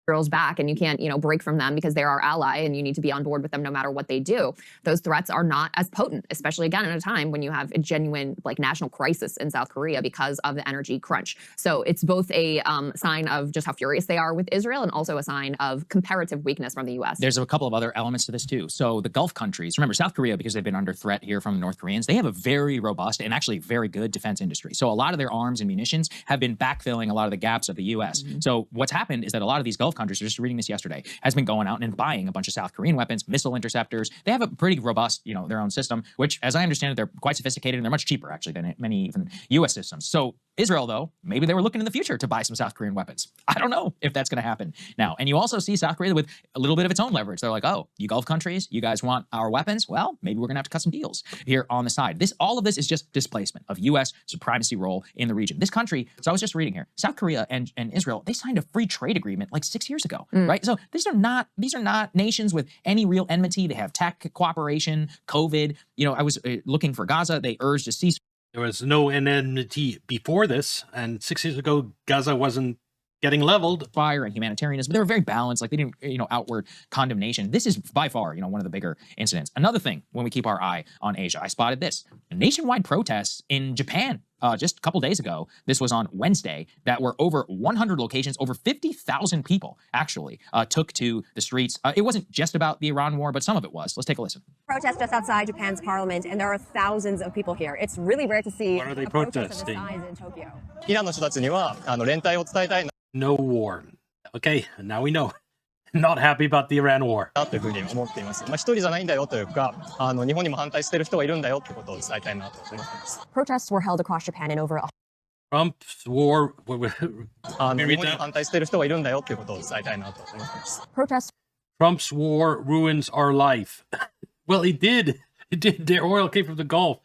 Israel's back and you can't, break from them because they're our ally and you need to be on board with them no matter what they do. Those threats are not as potent, especially again at a time when you have a genuine national crisis in South Korea because of the energy crunch. So it's both a sign of just how furious they are with Israel and also a sign of comparative weakness from the U.S. There's a couple of other elements to this too. So the Gulf countries, remember South Korea, because they've been under threat here from the North Koreans, they have a very robust and actually very good defense industry. So a lot of their arms and munitions have been backfilling a lot of the gaps of the U.S. So what's happened is that a lot of these Gulf countries, just reading this yesterday, has been going out and buying a bunch of South Korean weapons, missile interceptors. They have a pretty robust, their own system, which, as I understand it, they're quite sophisticated and they're much cheaper actually than many even U.S. systems. So Israel, though, maybe they were looking in the future to buy some South Korean weapons. I don't know if that's going to happen now. And you also see South Korea with a little bit of its own leverage. They're like, oh, you Gulf countries, you guys want our weapons? Well, maybe we're going to have to cut some deals here on the side. All of this is just displacement of U.S. supremacy role in the region. This country, so I was just reading here, South Korea and Israel, they signed a free trade agreement like 6 years ago, right? So these are not nations with any real enmity. They have tech cooperation, COVID. I was looking for Gaza. They urged a ceasefire. There was no enmity before this, and 6 years ago, Gaza wasn't getting leveled. Fire and humanitarianism, but they were very balanced. Like they didn't, outward condemnation. This is by far, one of the bigger incidents. Another thing, when we keep our eye on Asia, I spotted this: nationwide protests in Japan. Just a couple days ago, this was on Wednesday, that were over 100 locations, over 50,000 people actually took to the streets. It wasn't just about the Iran war, but some of it was. Let's take a listen. Protest just outside Japan's parliament, and there are thousands of people here. It's really rare to see What are they a protest of this protesting? size in Tokyo. イランの人たちには連帯を伝えたい No war. Okay, now we know. Not happy about the Iran war. なというふうに思っています。一人じゃないんだよというか、日本にも反対している人がいるんだよってことを伝えたいなと思っています。 Protests were held across Japan in over Trump's war. 日本にも反対している人がいるんだよっていうことを伝えたいなと思っています。 protests Trump's war ruins our life. Well, it did. It did. Their oil came from the Gulf.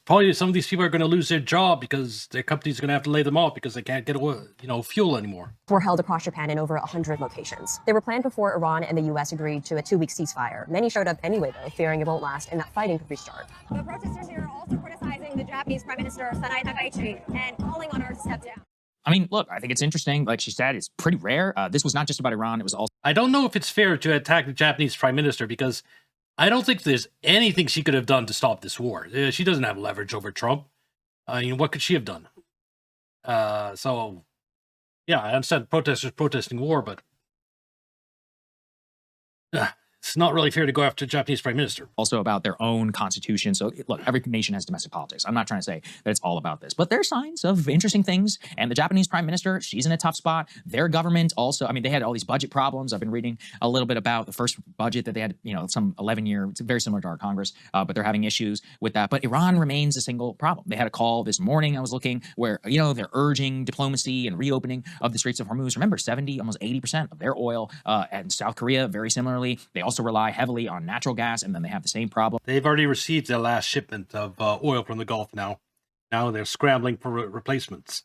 Probably some of these people are going to lose their job because their companies are going to have to lay them off because they can't get oil, fuel anymore. were held across Japan in over 100 locations. They were planned before Iran and the U.S. agreed to a 2-week ceasefire. Many showed up anyway, though, fearing it won't last and that fighting could restart. The protesters here are also criticizing the Japanese Prime Minister Sanae Takaichi and calling on her to step down. I mean, look, I think it's interesting. Like she said, it's pretty rare. This was not just about Iran. It was also I don't know if it's fair to attack the Japanese prime minister because I don't think there's anything she could have done to stop this war. She doesn't have leverage over Trump. What could she have done? So, yeah, I understand protesters protesting war, but it's not really fair to go after the Japanese prime minister. also about their own constitution. So look, every nation has domestic politics. I'm not trying to say that it's all about this, but there are signs of interesting things. And the Japanese prime minister, she's in a tough spot. Their government also, I mean, they had all these budget problems. I've been reading a little bit about the first budget that they had, some 11-year, it's very similar to our Congress, but they're having issues with that. But Iran remains a single problem. They had a call this morning, I was looking, where, they're urging diplomacy and reopening of the Straits of Hormuz. Remember, 70, almost 80% of their oil, and South Korea, very similarly, they also rely heavily on natural gas, and then they have the same problem. They've already received their last shipment of oil from the Gulf now. Now they're scrambling for replacements.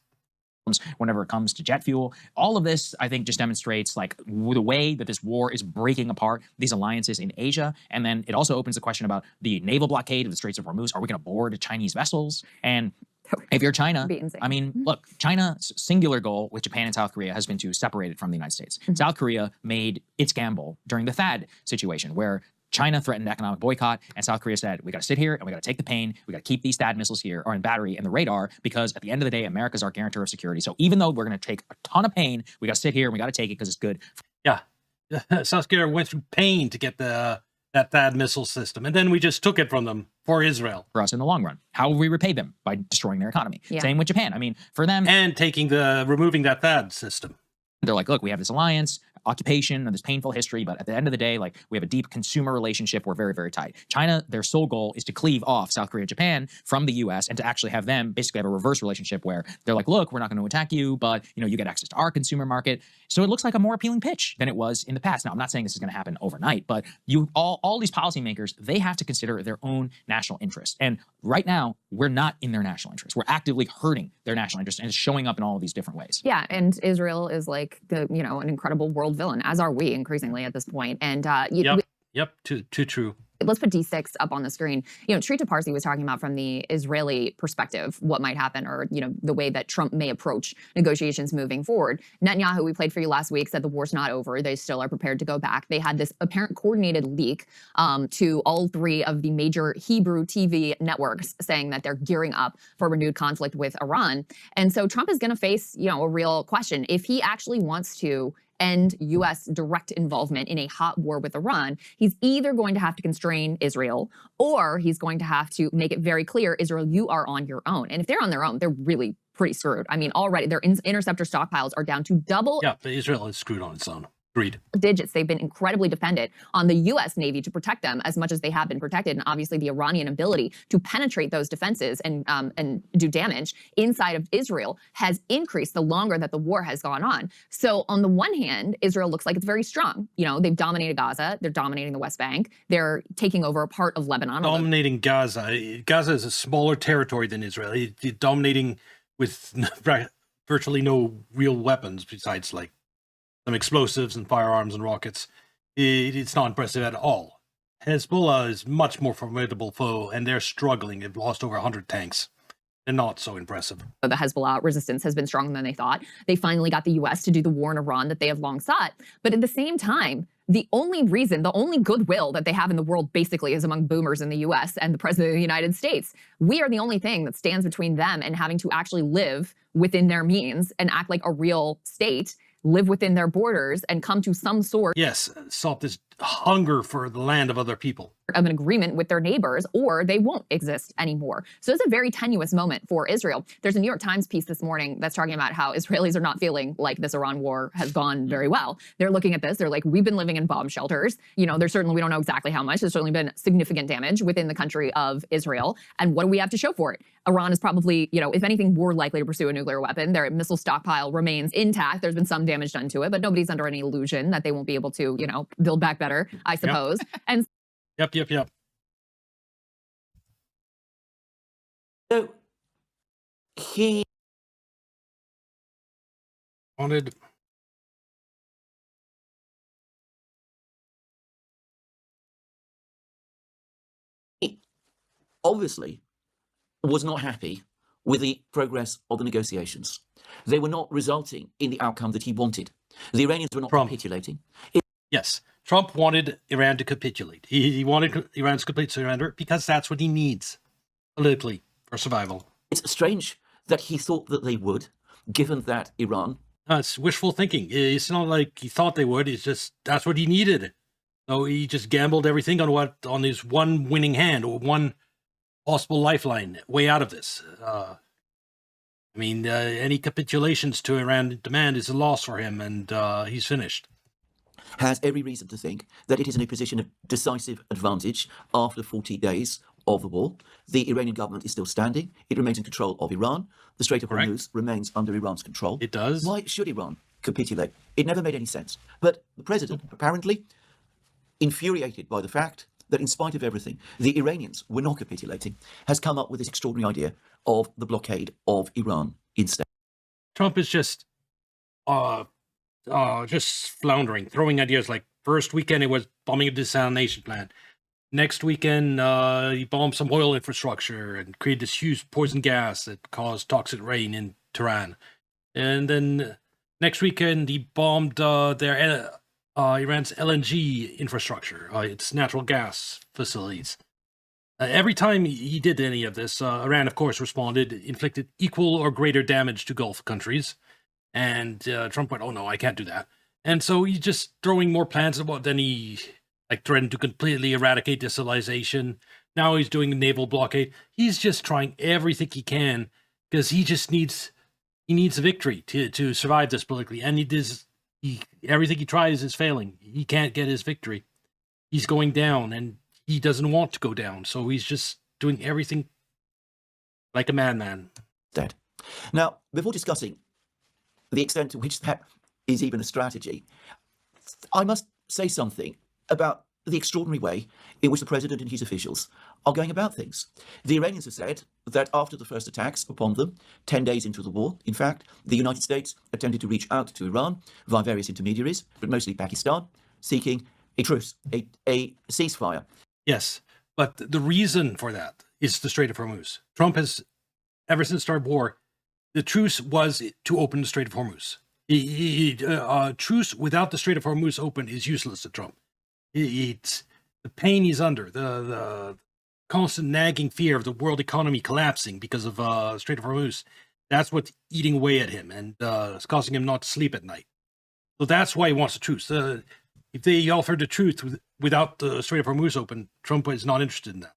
Whenever it comes to jet fuel, all of this, I think, just demonstrates the way that this war is breaking apart these alliances in Asia. And then it also opens the question about the naval blockade of the Straits of Hormuz. Are we going to board Chinese vessels? And if you're China, Be insane. I mean, look, China's singular goal with Japan and South Korea has been to separate it from the United States. South Korea made its gamble during the THAAD situation, where China threatened economic boycott, and South Korea said, we got to sit here and we got to take the pain. We got to keep these THAAD missiles here, or in battery, and the radar, because at the end of the day, America's our guarantor of security. So even though we're going to take a ton of pain, we got to sit here and we got to take it because it's good. Yeah. South Korea went through pain to get that THAAD missile system, and then we just took it from them for Israel. For us in the long run. How will we repay them? By destroying their economy. Yeah. Same with Japan. I mean, for them, And removing that THAAD system. they're like, look, we have this alliance, occupation, and this painful history, but at the end of the day, we have a deep consumer relationship. We're very, very tight. China, their sole goal is to cleave off South Korea and Japan from the U.S. and to actually have them basically have a reverse relationship where they're like, look, we're not going to attack you, but you get access to our consumer market. So it looks like a more appealing pitch than it was in the past. Now, I'm not saying this is going to happen overnight, but all these policymakers, they have to consider their own national interests. And right now, we're not in their national interest. We're actively hurting their national interest, and it's showing up in all of these different ways. Yeah, and Israel is an incredible world villain, as are we increasingly at this point. And Yep, too true. Let's put D6 up on the screen. Trita Parsi was talking about from the Israeli perspective what might happen, or the way that Trump may approach negotiations moving forward. Netanyahu, we played for you last week, said the war's not over. They still are prepared to go back. They had this apparent coordinated leak to all three of the major Hebrew TV networks saying that they're gearing up for renewed conflict with Iran. And so Trump is going to face, a real question. If he actually wants to end U.S. direct involvement in a hot war with Iran, he's either going to have to constrain Israel, or he's going to have to make it very clear, Israel, you are on your own. And if they're on their own, they're really pretty screwed. I mean, already their interceptor stockpiles are down to double. Yeah, Israel is screwed on its own. Agreed. Digits. They've been incredibly dependent on the U.S. Navy to protect them as much as they have been protected, and obviously the Iranian ability to penetrate those defenses and do damage inside of Israel has increased the longer that the war has gone on. So on the one hand, Israel looks like it's very strong. They've dominated Gaza, they're dominating the West Bank, they're taking over a part of Lebanon. Dominating Gaza. Gaza is a smaller territory than Israel. It's dominating with virtually no real weapons besides like some explosives and firearms and rockets. It's not impressive at all. Hezbollah is much more formidable foe, and they're struggling. They've lost over 100 tanks. They're not so impressive. The Hezbollah resistance has been stronger than they thought. They finally got the U.S. to do the war in Iran that they have long sought. But at the same time, the only goodwill that they have in the world basically is among boomers in the U.S. and the President of the United States. We are the only thing that stands between them and having to actually live within their means and act like a real state, live within their borders, and come to some sort stop this hunger for the land of other people. Of an agreement with their neighbors, or they won't exist anymore. So it's a very tenuous moment for Israel. There's a New York Times piece this morning that's talking about how Israelis are not feeling like this Iran war has gone very well. They're looking at this, they're like, we've been living in bomb shelters. There's certainly, we don't know exactly how much, there's certainly been significant damage within the country of Israel. And what do we have to show for it? Iran is probably, if anything, more likely to pursue a nuclear weapon. Their missile stockpile remains intact. There's been some damage done to it, but nobody's under any illusion that they won't be able to, build back better, I suppose. Yep. And Yep. So he wanted obviously was not happy with the progress of the negotiations. They were not resulting in the outcome that he wanted. The Iranians were not capitulating. Yes, Trump wanted Iran to capitulate. He wanted Iran's complete surrender because that's what he needs politically for survival. It's strange that he thought that they would, given that Iran... It's wishful thinking. It's not like he thought they would. It's just that's what he needed. So he just gambled everything on his one winning hand, or one possible lifeline way out of this. Any capitulations to Iran demand is a loss for him, and he's finished. Has every reason to think that it is in a position of decisive advantage after 40 days of the war. The Iranian government is still standing. It remains in control of Iran. The Strait of Hormuz remains under Iran's control. It does. Why should Iran capitulate? It never made any sense. But the president, apparently, infuriated by the fact that in spite of everything, the Iranians were not capitulating, has come up with this extraordinary idea of the blockade of Iran instead. Trump is just floundering, throwing ideas like first weekend it was bombing a desalination plant. Next weekend, he bombed some oil infrastructure and created this huge poison gas that caused toxic rain in Tehran. And then next weekend, he bombed Iran's LNG infrastructure, its natural gas facilities. Every time he did any of this, Iran, of course, responded, inflicted equal or greater damage to Gulf countries. And Trump went, oh, no, I can't do that. And so he's just throwing more plans. Then he threatened to completely eradicate desalination. Now he's doing a naval blockade. He's just trying everything he can because he needs a victory to survive this politically. And everything he tries is failing. He can't get his victory. He's going down, and he doesn't want to go down. So he's just doing everything like a madman. Dead. Now, before discussing the extent to which that is even a strategy, I must say something about the extraordinary way in which the president and his officials are going about things. The Iranians have said that after the first attacks upon them, 10 days into the war, in fact, the United States attempted to reach out to Iran via various intermediaries, but mostly Pakistan, seeking a truce, a ceasefire. Yes, but the reason for that is the Strait of Hormuz. Trump has, ever since the start of war, the truce was to open the Strait of Hormuz. Truce without the Strait of Hormuz open is useless to Trump. It's the pain he's under, the constant nagging fear of the world economy collapsing because of Strait of Hormuz. That's what's eating away at him and it's causing him not to sleep at night. So that's why he wants a truce. If they offered the truce without the Strait of Hormuz open, Trump is not interested in that.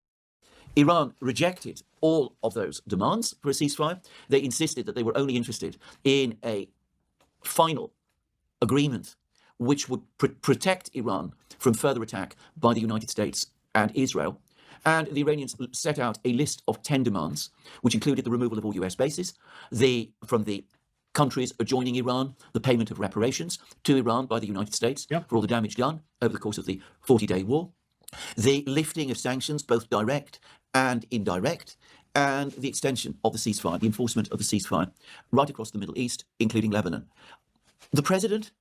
Iran rejected all of those demands for a ceasefire. They insisted that they were only interested in a final agreement which would protect Iran from further attack by the United States and Israel. And the Iranians set out a list of 10 demands, which included the removal of all US bases, from the countries adjoining Iran, the payment of reparations to Iran by the United States for all the damage done over the course of the 40-day war, the lifting of sanctions, both direct and indirect, and the extension of the ceasefire, the enforcement of the ceasefire right across the Middle East, including Lebanon. The president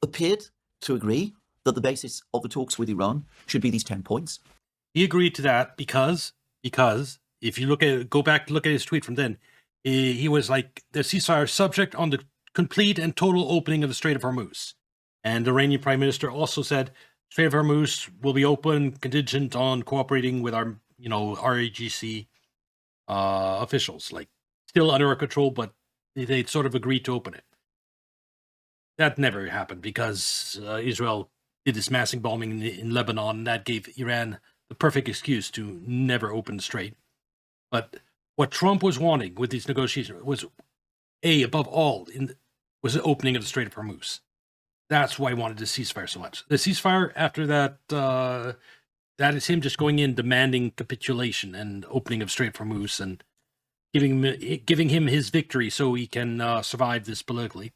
appeared to agree that the basis of the talks with Iran should be these 10 points. He agreed to that because if you go back to look at his tweet from then, he was like, the ceasefire subject on the complete and total opening of the Strait of Hormuz. And the Iranian prime minister also said, Strait of Hormuz will be open contingent on cooperating with our, RAGC officials, like still under our control, but they'd sort of agreed to open it. That never happened because Israel did this massive bombing in Lebanon, and that gave Iran the perfect excuse to never open the strait. But what Trump was wanting with these negotiations was, above all, was the opening of the Strait of Hormuz. That's why he wanted the ceasefire so much. The ceasefire after that, that is him just going in, demanding capitulation and opening of Strait of Hormuz and giving him his victory so he can survive this politically.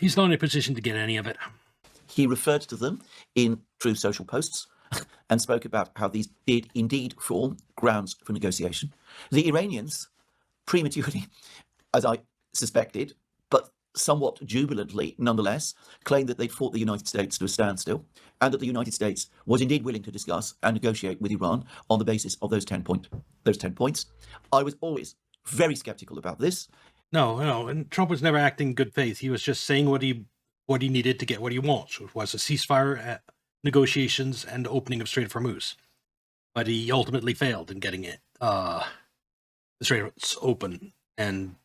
He's not in a position to get any of it. He referred to them in Truth Social posts and spoke about how these did indeed form grounds for negotiation. The Iranians prematurely, as I suspected, but somewhat jubilantly nonetheless, claimed that they'd fought the United States to a standstill and that the United States was indeed willing to discuss and negotiate with Iran on the basis of those 10 points. I was always very skeptical about this. No, and Trump was never acting in good faith. He was just saying what he needed to get what he wants, which was a ceasefire, negotiations, and opening of Strait of Hormuz. But he ultimately failed in getting it. The Strait open, and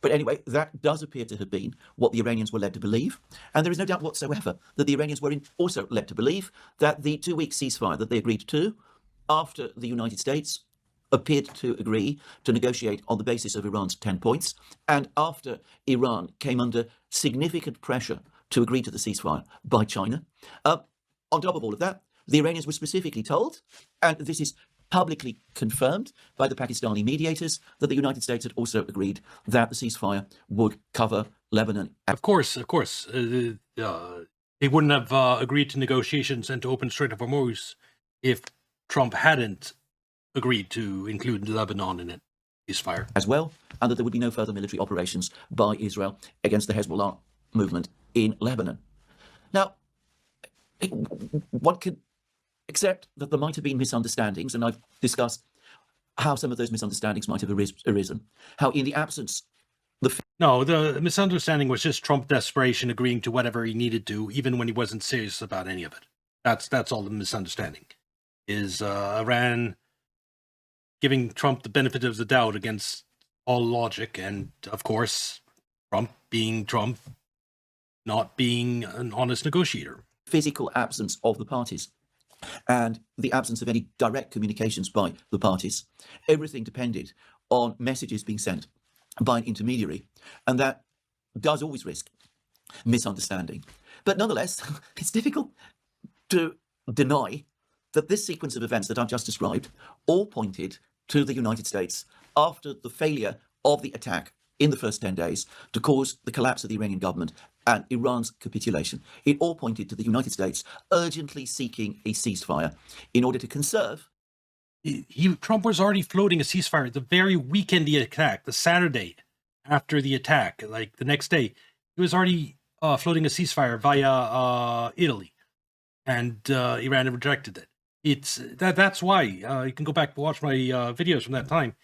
But anyway, that does appear to have been what the Iranians were led to believe. And there is no doubt whatsoever that the Iranians were also led to believe that the 2-week ceasefire that they agreed to after the United States appeared to agree to negotiate on the basis of Iran's 10 points, and after Iran came under significant pressure to agree to the ceasefire by China. On top of all of that, the Iranians were specifically told, and this is publicly confirmed by the Pakistani mediators, that the United States had also agreed that the ceasefire would cover Lebanon. Of course. They wouldn't have agreed to negotiations and to open Strait of Hormuz if Trump hadn't agreed to include Lebanon in it, ceasefire. As well, and that there would be no further military operations by Israel against the Hezbollah movement in Lebanon. Now, one could accept that there might have been misunderstandings, and I've discussed how some of those misunderstandings might have arisen. How in the absence... No, the misunderstanding was just Trump desperation agreeing to whatever he needed to, even when he wasn't serious about any of it. That's all the misunderstanding. Is Iran giving Trump the benefit of the doubt against all logic, and of course, Trump being Trump, not being an honest negotiator. Physical absence of the parties and the absence of any direct communications by the parties. Everything depended on messages being sent by an intermediary, and that does always risk misunderstanding. But nonetheless, it's difficult to deny that this sequence of events that I've just described all pointed to the United States after the failure of the attack in the first 10 days to cause the collapse of the Iranian government and Iran's capitulation. It all pointed to the United States urgently seeking a ceasefire in order to conserve. Trump was already floating a ceasefire the very weekend of the attack, the Saturday after the attack, like the next day. He was already floating a ceasefire via Italy. and Iran rejected it. That's why you can go back and watch my videos from that time.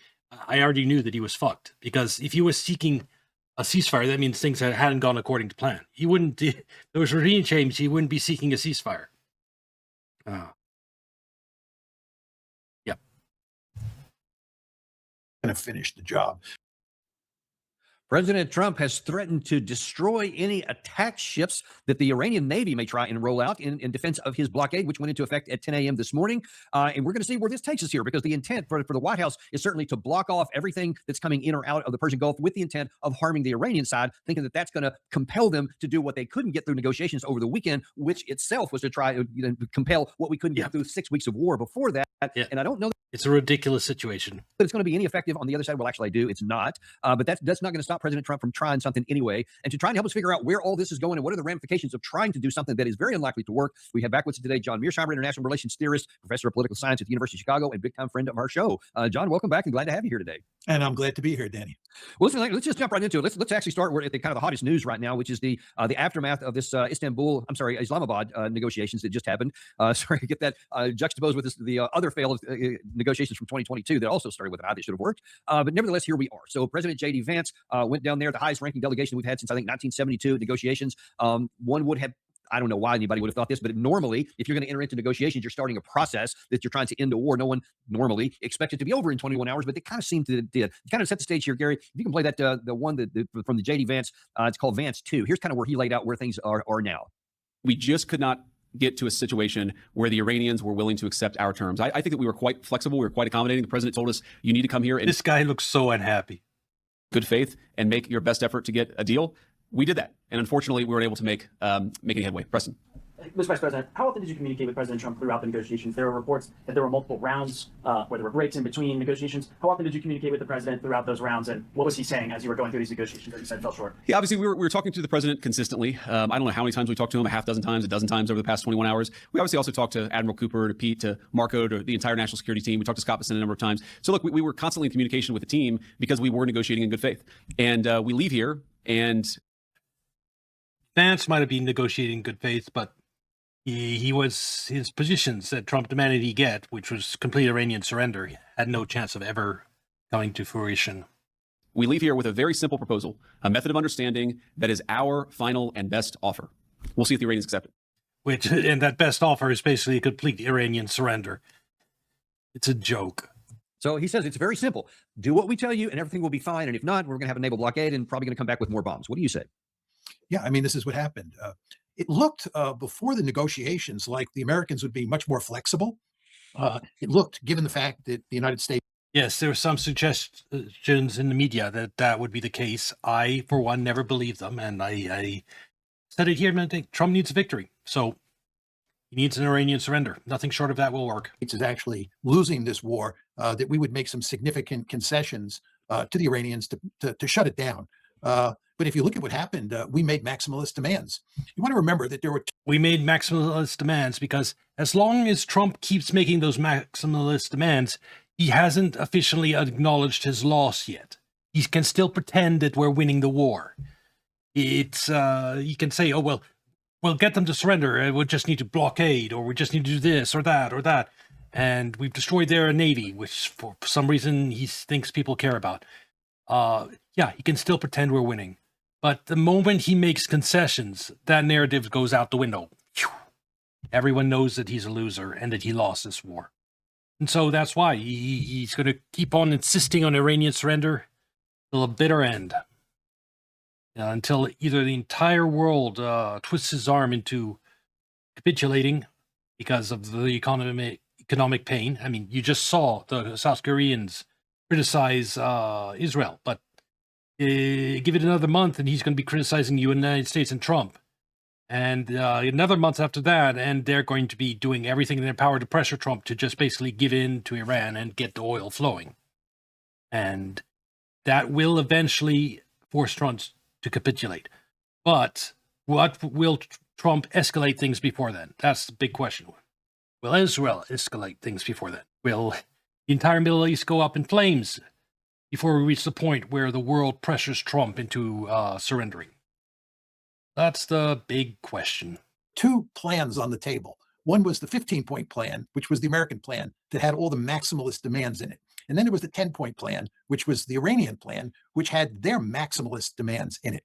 I already knew that he was fucked, because if he was seeking a ceasefire, that means things hadn't gone according to plan. He wouldn't. There was regime change. He wouldn't be seeking a ceasefire. Yep. Going to finish the job. President Trump has threatened to destroy any attack ships that the Iranian Navy may try and roll out in defense of his blockade, which went into effect at 10 a.m. this morning. And we're going to see where this takes us here, because the intent for the White House is certainly to block off everything that's coming in or out of the Persian Gulf with the intent of harming the Iranian side, thinking that that's going to compel them to do what they couldn't get through negotiations over the weekend, which itself was to try to compel what we couldn't get through 6 weeks of war before that. Yeah. And I don't know It's a ridiculous situation. that it's going to be any effective on the other side. Well, actually, I do. It's not. But that's not going to stop President Trump from trying something anyway, and to try and help us figure out where all this is going and what are the ramifications of trying to do something that is very unlikely to work. We have back with us today John Mearsheimer, international relations theorist, professor of political science at the University of Chicago, and big-time friend of our show. John, welcome back, and glad to have you here today. And I'm glad to be here, Danny. Well, let's just jump right into it. Let's actually start at the kind of the hottest news right now, which is the aftermath of this Islamabad negotiations that just happened. Sorry to get that juxtaposed with the other failed negotiations from 2022 that also started with an eye that should have worked. But nevertheless, here we are. So President J.D. Vance went down there, the highest ranking delegation we've had since I think 1972 negotiations. One would have, I don't know why anybody would have thought this, but normally, if you're going to enter into negotiations, you're starting a process that you're trying to end a war. No one normally expects it to be over in 21 hours, but they kind of seem to did. Kind of set the stage here, Gary. If you can play that, the one from the J.D. Vance, it's called Vance 2. Here's kind of where he laid out where things are now. We just could not get to a situation where the Iranians were willing to accept our terms. I think that we were quite flexible. We were quite accommodating. The president told us, you need to come here and This guy looks so unhappy. good faith and make your best effort to get a deal. We did that. And unfortunately, we weren't able to make any headway. Preston. Mr. Vice President, how often did you communicate with President Trump throughout the negotiations? There were reports that there were multiple rounds where there were breaks in between negotiations. How often did you communicate with the president throughout those rounds, and what was he saying as you were going through these negotiations that you said fell short? Yeah, obviously, we were talking to the president consistently. I don't know how many times we talked to him, a half dozen times, a dozen times over the past 21 hours. We obviously also talked to Admiral Cooper, to Pete, to Marco, to the entire national security team. We talked to Scott Bessent a number of times. So look, we were constantly in communication with the team because we were negotiating in good faith. And we leave here, and Vance might have been negotiating in good faith, but his positions that Trump demanded he get, which was complete Iranian surrender, had no chance of ever coming to fruition. we leave here with a very simple proposal, a method of understanding that is our final and best offer. We'll see if the Iranians accept it. And that best offer is basically a complete Iranian surrender. It's a joke. So he says it's very simple. Do what we tell you and everything will be fine. And if not, we're going to have a naval blockade and probably going to come back with more bombs. What do you say? Yeah, I mean, this is what happened. It looked before the negotiations like the Americans would be much more flexible. It looked, given the fact that the United States. Yes, there were some suggestions in the media that that would be the case. I, for one, never believed them. And I said it here, I think Trump needs a victory. So he needs an Iranian surrender. Nothing short of that will work. Is actually losing this war, that we would make some significant concessions to the Iranians to shut it down. But if you look at what happened, we made maximalist demands. You want to remember that there were. We made maximalist demands because as long as Trump keeps making those maximalist demands, he hasn't officially acknowledged his loss yet. He can still pretend that we're winning the war. It's he can say, oh, well, we'll get them to surrender. We'll just need to blockade, or we just need to do this or that or that. And we've destroyed their navy, which for some reason he thinks people care about. Yeah, he can still pretend we're winning. But the moment he makes concessions, that narrative goes out the window. Everyone knows that he's a loser and that he lost this war. And so that's why he's going to keep on insisting on Iranian surrender till a bitter end. Until either the entire world twists his arm into capitulating because of the economic pain. I mean, you just saw the South Koreans criticize Israel, but give it another month and he's going to be criticizing the United States and Trump. And another month after that, and they're going to be doing everything in their power to pressure Trump to just basically give in to Iran and get the oil flowing. And that will eventually force Trump to capitulate. But what will Trump escalate things before then? That's the big question. Will Israel escalate things before then? Will the entire Middle East go up in flames before we reach the point where the world pressures Trump into surrendering? That's the big question. Two plans on the table. One was the 15-point plan, which was the American plan that had all the maximalist demands in it. And then there was the 10-point plan, which was the Iranian plan, which had their maximalist demands in it.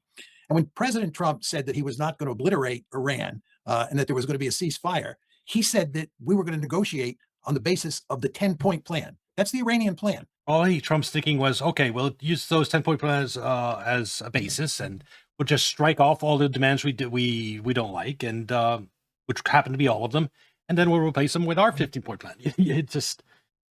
And when President Trump said that he was not going to obliterate Iran and that there was going to be a ceasefire, he said that we were going to negotiate on the basis of the 10-point plan. That's the Iranian plan. All Trump's thinking was, okay, we'll use those 10-point plans as a basis, and we'll just strike off all the demands we don't like, and which happen to be all of them, and then we'll replace them with our 15-point plan. It just,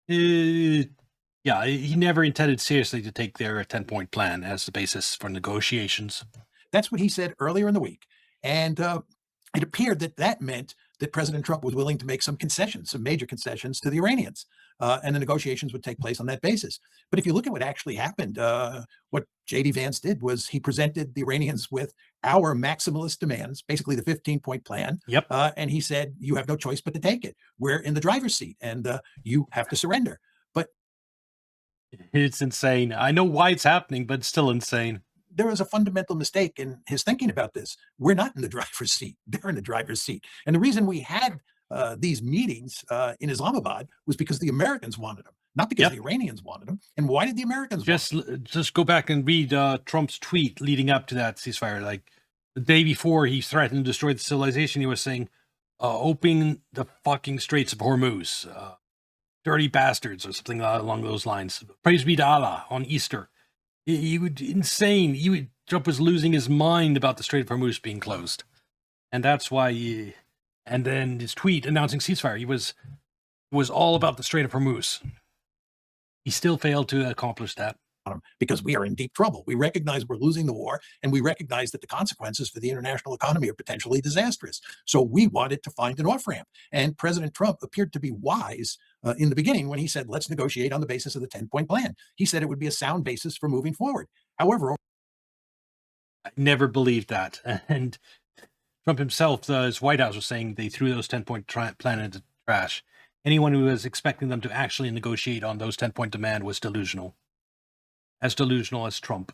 yeah, he never intended seriously to take their 10-point plan as the basis for negotiations. That's what he said earlier in the week. And it appeared that that meant that President Trump was willing to make some concessions, some major concessions to the Iranians, and the negotiations would take place on that basis. But if you look at what actually happened, what J.D. Vance did was he presented the Iranians with our maximalist demands, basically the 15-point plan. Yep. And he said, you have no choice but to take it. We're in the driver's seat, and you have to surrender. But it's insane. I know why it's happening, but it's still insane. There was a fundamental mistake in his thinking about this. We're not in the driver's seat. They're in the driver's seat. And the reason we had these meetings in Islamabad was because the Americans wanted them, not because the Iranians wanted them. And why did the Americans want them? Just go back and read Trump's tweet leading up to that ceasefire. Like the day before he threatened to destroy the civilization, he was saying, open the fucking Straits of Hormuz, dirty bastards, or something along those lines. Praise be to Allah on Easter. Trump was losing his mind about the Strait of Hormuz being closed. And that's why and then his tweet announcing ceasefire, he was all about the Strait of Hormuz. He still failed to accomplish that. Because we are in deep trouble. We recognize we're losing the war, and we recognize that the consequences for the international economy are potentially disastrous. So we wanted to find an off-ramp. And President Trump appeared to be wise in the beginning when he said, let's negotiate on the basis of the 10-point plan. He said it would be a sound basis for moving forward. However, I never believed that. And Trump himself, his White House was saying they threw those 10-point plan into the trash. Anyone who was expecting them to actually negotiate on those 10-point demand was delusional. As delusional as Trump.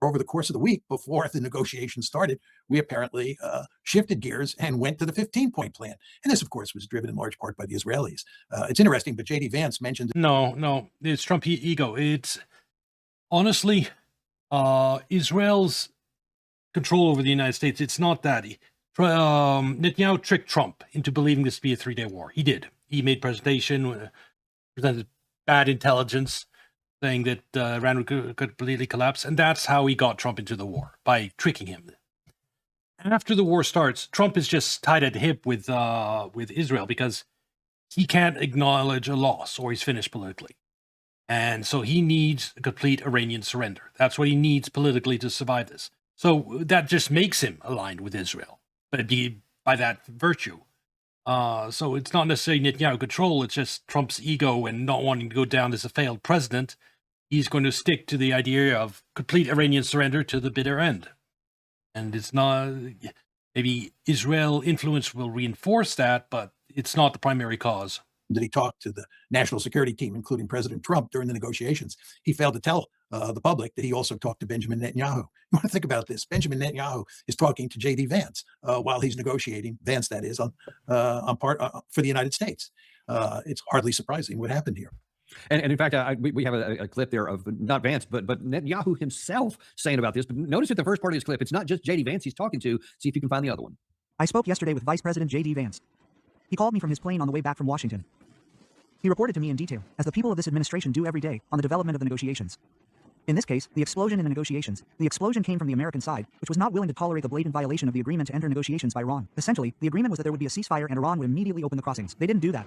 Over the course of the week before the negotiations started, we apparently shifted gears and went to the 15-point plan. And this, of course, was driven in large part by the Israelis. It's interesting, but J.D. Vance mentioned... No, it's Trump ego. It's honestly Israel's control over the United States. It's not that. Netanyahu tricked Trump into believing this to be a 3-day war. He did. He made presented bad intelligence, saying that Iran could completely collapse, and that's how he got Trump into the war, by tricking him. After the war starts, Trump is just tied at the hip with Israel because he can't acknowledge a loss or he's finished politically. And so he needs a complete Iranian surrender. That's what he needs politically to survive this. So that just makes him aligned with Israel, but by that virtue. So it's not necessarily Netanyahu control, it's just Trump's ego and not wanting to go down as a failed president. He's going to stick to the idea of complete Iranian surrender to the bitter end. And it's not, maybe Israel influence will reinforce that, but it's not the primary cause. Did he talk to the national security team, including President Trump, during the negotiations? He failed to tell the public that he also talked to Benjamin Netanyahu. You want to think about this. Benjamin Netanyahu is talking to J.D. Vance while he's negotiating, Vance that is, on part for the United States. It's hardly surprising what happened here. And in fact, we have a clip there of not Vance, but Netanyahu himself saying about this. But notice at the first part of this clip, it's not just J.D. Vance he's talking to. See if you can find the other one. I spoke yesterday with Vice President J.D. Vance. He called me from his plane on the way back from Washington. He reported to me in detail, as the people of this administration do every day, on the development of the negotiations. In this case, the explosion in the negotiations, the explosion came from the American side, which was not willing to tolerate the blatant violation of the agreement to enter negotiations by Iran. Essentially, the agreement was that there would be a ceasefire and Iran would immediately open the crossings. They didn't do that.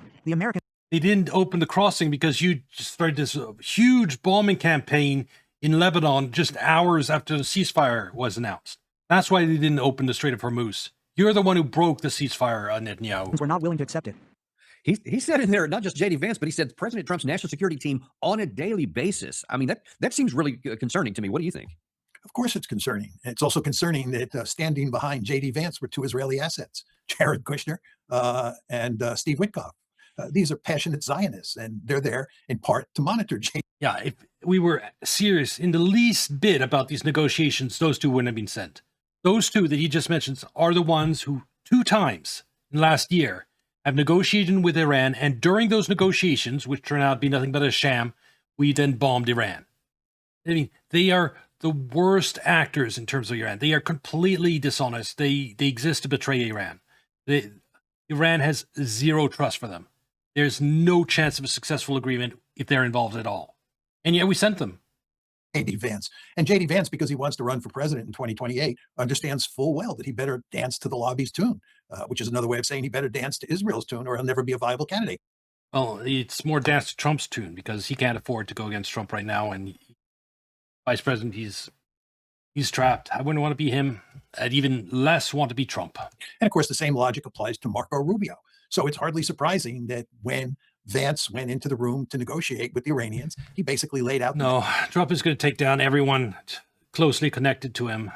They didn't open the crossing because you just started this huge bombing campaign in Lebanon just hours after the ceasefire was announced. That's why they didn't open the Strait of Hormuz. You're the one who broke the ceasefire, Netanyahu. We're not willing to accept it. He said in there, not just J.D. Vance, but he said President Trump's national security team on a daily basis. I mean, that seems really concerning to me. What do you think? Of course it's concerning. It's also concerning that standing behind J.D. Vance were two Israeli assets, Jared Kushner and Steve Witkoff. These are passionate Zionists, and they're there in part to monitor J.D. Yeah, if we were serious in the least bit about these negotiations, those two wouldn't have been sent. Those two that he just mentioned are the ones who 2 times in last year have negotiated with Iran, and during those negotiations, which turned out to be nothing but a sham, we then bombed Iran. I mean, they are the worst actors in terms of Iran. They are completely dishonest. They exist to betray Iran. Iran has zero trust for them. There's no chance of a successful agreement if they're involved at all. And yet we sent them. J.D. Vance. And J.D. Vance, because he wants to run for president in 2028, understands full well that he better dance to the lobby's tune, which is another way of saying he better dance to Israel's tune or he'll never be a viable candidate. Well, it's more dance to Trump's tune because he can't afford to go against Trump right now. And vice president, he's trapped. I wouldn't want to be him. I'd even less want to be Trump. And of course, the same logic applies to Marco Rubio. So it's hardly surprising that when Vance went into the room to negotiate with the Iranians, he basically laid out. No, Trump is going to take down everyone closely connected to him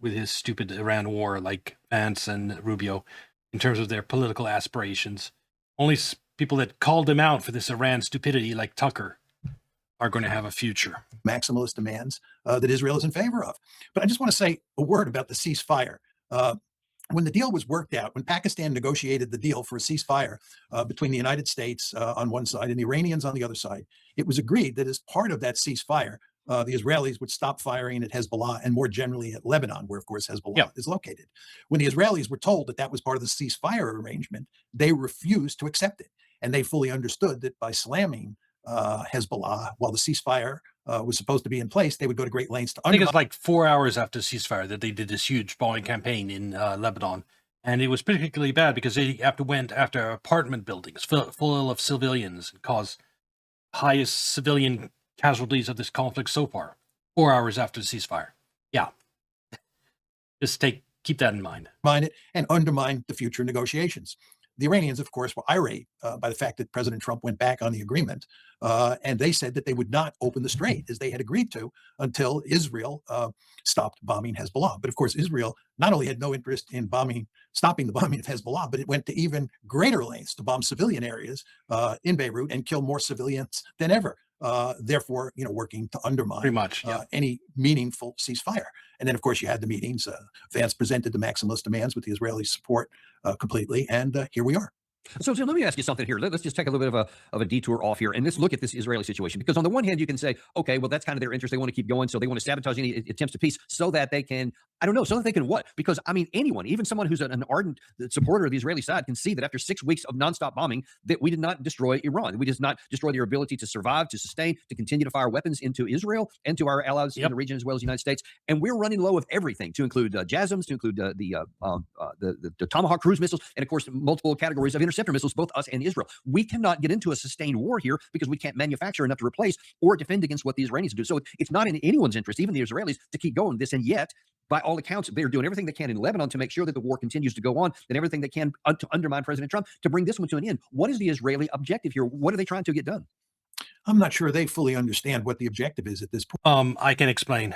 with his stupid Iran war, like Vance and Rubio, in terms of their political aspirations. Only people that called him out for this Iran stupidity, like Tucker, are going to have a future. Maximalist demands that Israel is in favor of. But I just want to say a word about the ceasefire. When the deal was worked out, when Pakistan negotiated the deal for a ceasefire between the United States on one side and the Iranians on the other side, it was agreed that as part of that ceasefire, the Israelis would stop firing at Hezbollah and more generally at Lebanon, where, of course, Hezbollah is located. When the Israelis were told that that was part of the ceasefire arrangement, they refused to accept it. And they fully understood that by slamming Hezbollah, while the ceasefire was supposed to be in place, they would go to great lengths to I think it's like 4 hours after ceasefire that they did this huge bombing campaign in Lebanon. And it was particularly bad because they went after apartment buildings full of civilians and caused highest civilian casualties of this conflict so far. 4 hours after the ceasefire. Yeah. Just keep that in mind. Mind it and undermine the future negotiations. The Iranians, of course, were irate by the fact that President Trump went back on the agreement, and they said that they would not open the strait as they had agreed to until Israel stopped bombing Hezbollah. But of course, Israel not only had no interest in stopping the bombing of Hezbollah, but it went to even greater lengths to bomb civilian areas in Beirut and kill more civilians than ever. Therefore, working to undermine pretty much any meaningful ceasefire. And then, of course, you had the meetings. Vance presented the maximalist demands with the Israeli support completely, and here we are. So let me ask you something here. Let's just take a little bit of a detour off here, and let's look at this Israeli situation. Because on the one hand, you can say, okay, well, that's kind of their interest. They want to keep going, so they want to sabotage any attempts to peace so that they can, I don't know, so that they can what? Because, I mean, anyone, even someone who's an ardent supporter of the Israeli side can see that after 6 weeks of nonstop bombing, that we did not destroy Iran. We did not destroy their ability to survive, to sustain, to continue to fire weapons into Israel and to our allies in the region as well as the United States. And we're running low of everything, to include JASSMs, to include the Tomahawk cruise missiles, and, of course, multiple categories of interceptor missiles, both us and Israel. We cannot get into a sustained war here because we can't manufacture enough to replace or defend against what the Israelis do. So it's not in anyone's interest, even the Israelis, to keep going this. And yet, by all accounts, they're doing everything they can in Lebanon to make sure that the war continues to go on, and everything they can to undermine President Trump to bring this one to an end. What is the Israeli objective here? What are they trying to get done? I'm not sure they fully understand what the objective is at this point. I can explain.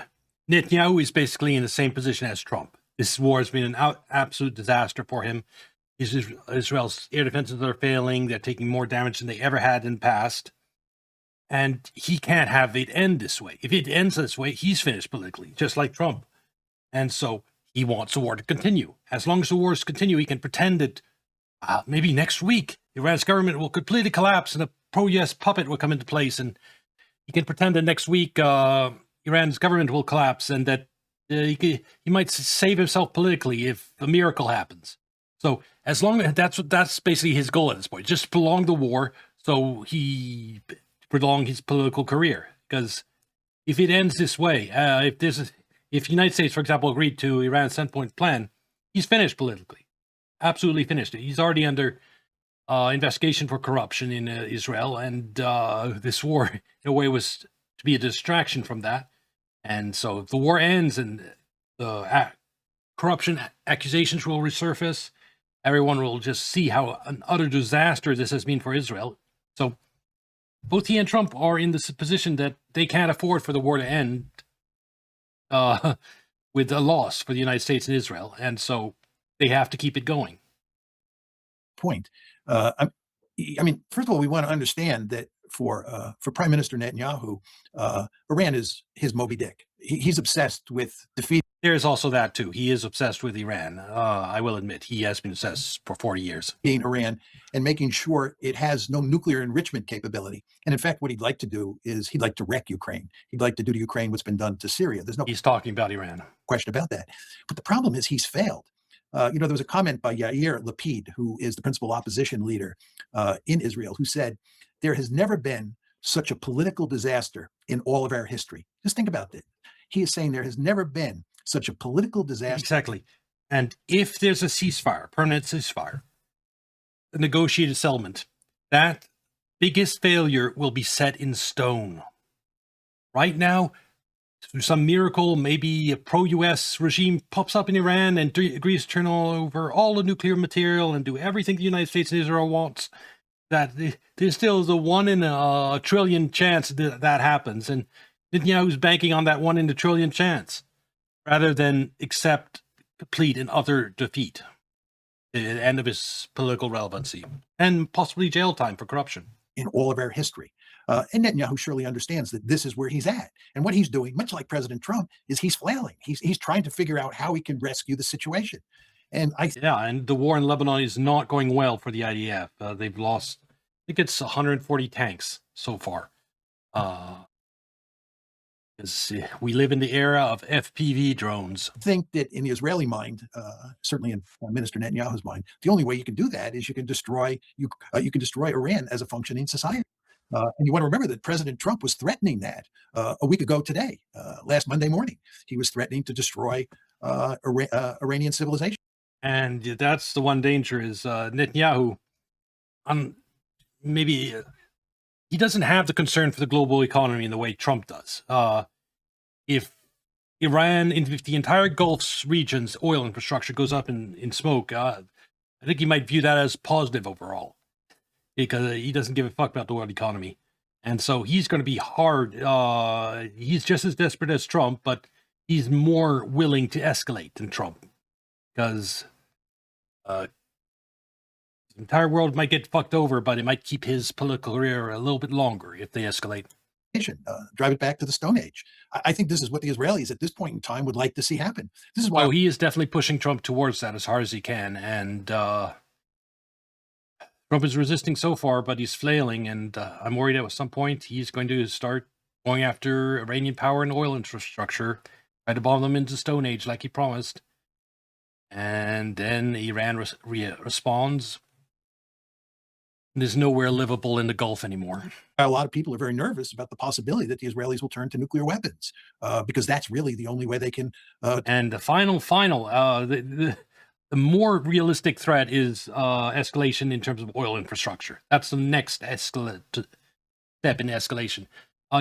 Netanyahu is basically in the same position as Trump. This war has been an absolute disaster for him. Israel's air defenses are failing. They're taking more damage than they ever had in the past. And he can't have it end this way. If it ends this way, he's finished politically, just like Trump. And so he wants the war to continue. As long as the wars continue, he can pretend that maybe next week, Iran's government will completely collapse and a pro-US puppet will come into place. And he can pretend that next week Iran's government will collapse and that he might save himself politically if a miracle happens. So as long as that's basically his goal at this point, just prolong the war so he prolong his political career. Because if it ends this way, if the United States, for example, agreed to Iran's 10-point plan, he's finished politically, absolutely finished. He's already under investigation for corruption in Israel, and this war, in a way, was to be a distraction from that. And so if the war ends and the corruption accusations will resurface, everyone will just see how an utter disaster this has been for Israel. So both he and Trump are in this position that they can't afford for the war to end with a loss for the United States and Israel. And so they have to keep it going. Point. I mean, first of all, we want to understand that for Prime Minister Netanyahu, Iran is his Moby Dick. he's obsessed with defeating There's also that too. He is obsessed with Iran. I will admit, he has been obsessed for 40 years. Iran and making sure it has no nuclear enrichment capability. And in fact, what he'd like to do is he'd like to wreck Ukraine. He'd like to do to Ukraine what's been done to Syria. There's no He's talking about Iran. question about that. But the problem is he's failed. There was a comment by Yair Lapid, who is the principal opposition leader in Israel, who said, there has never been such a political disaster in all of our history. Just think about that. He is saying there has never been such a political disaster. Exactly. And if there's a ceasefire, permanent ceasefire, a negotiated settlement, that biggest failure will be set in stone. Right now, through some miracle, maybe a pro-US regime pops up in Iran and agrees to turn over all the nuclear material and do everything the United States and Israel wants. That there's still the 1 in a trillion chance that that happens. And Netanyahu's banking on that 1 in a trillion chance, rather than accept complete and utter defeat, the end of his political relevancy, and possibly jail time for corruption. In all of our history. And Netanyahu surely understands that this is where he's at. And what he's doing, much like President Trump, is he's flailing. He's trying to figure out how he can rescue the situation. And and the war in Lebanon is not going well for the IDF. They've lost, I think it's 140 tanks so far. We live in the era of FPV drones. I think that in the Israeli mind, certainly in Minister Netanyahu's mind, the only way you can do that is you can destroy Iran as a functioning society. And you want to remember that President Trump was threatening that a week ago today, last Monday morning. He was threatening to destroy Iranian civilization. And that's the one danger is Netanyahu, maybe he doesn't have the concern for the global economy in the way Trump does. If Iran, if the entire Gulf region's oil infrastructure goes up in smoke, I think he might view that as positive overall, because he doesn't give a fuck about the world economy. And so he's going to be hard. He's just as desperate as Trump, but he's more willing to escalate than Trump, because the entire world might get fucked over, but it might keep his political career a little bit longer if they escalate. Drive it back to the Stone Age. I think this is what the Israelis at this point in time would like to see happen. This is why he is definitely pushing Trump towards that as hard as he can. And Trump is resisting so far, but he's flailing. And I'm worried at some point he's going to start going after Iranian power and oil infrastructure, try to bomb them into Stone Age like he promised. And then Iran responds. There's nowhere livable in the Gulf anymore. A lot of people are very nervous about the possibility that the Israelis will turn to nuclear weapons, because that's really the only way they can. And the final, the more realistic threat is escalation in terms of oil infrastructure. That's the next step in escalation.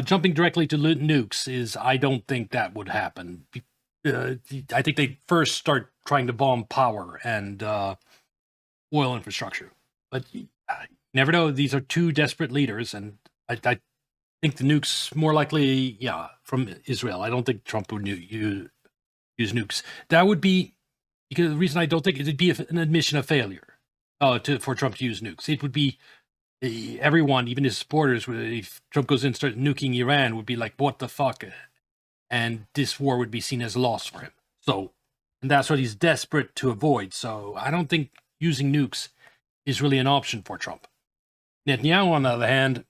Jumping directly to nukes is, I don't think that would happen. I think they first start trying to bomb power and oil infrastructure. But never know. These are two desperate leaders, and I think the nukes more likely, from Israel. I don't think Trump would use nukes. That would be, because the reason I don't think it'd be an admission of failure for Trump to use nukes. It would be everyone, even his supporters, if Trump goes in and starts nuking Iran, would be like, what the fuck? And this war would be seen as a loss for him. So, and that's what he's desperate to avoid. So I don't think using nukes is really an option for Trump. Netanyahu, on the other hand,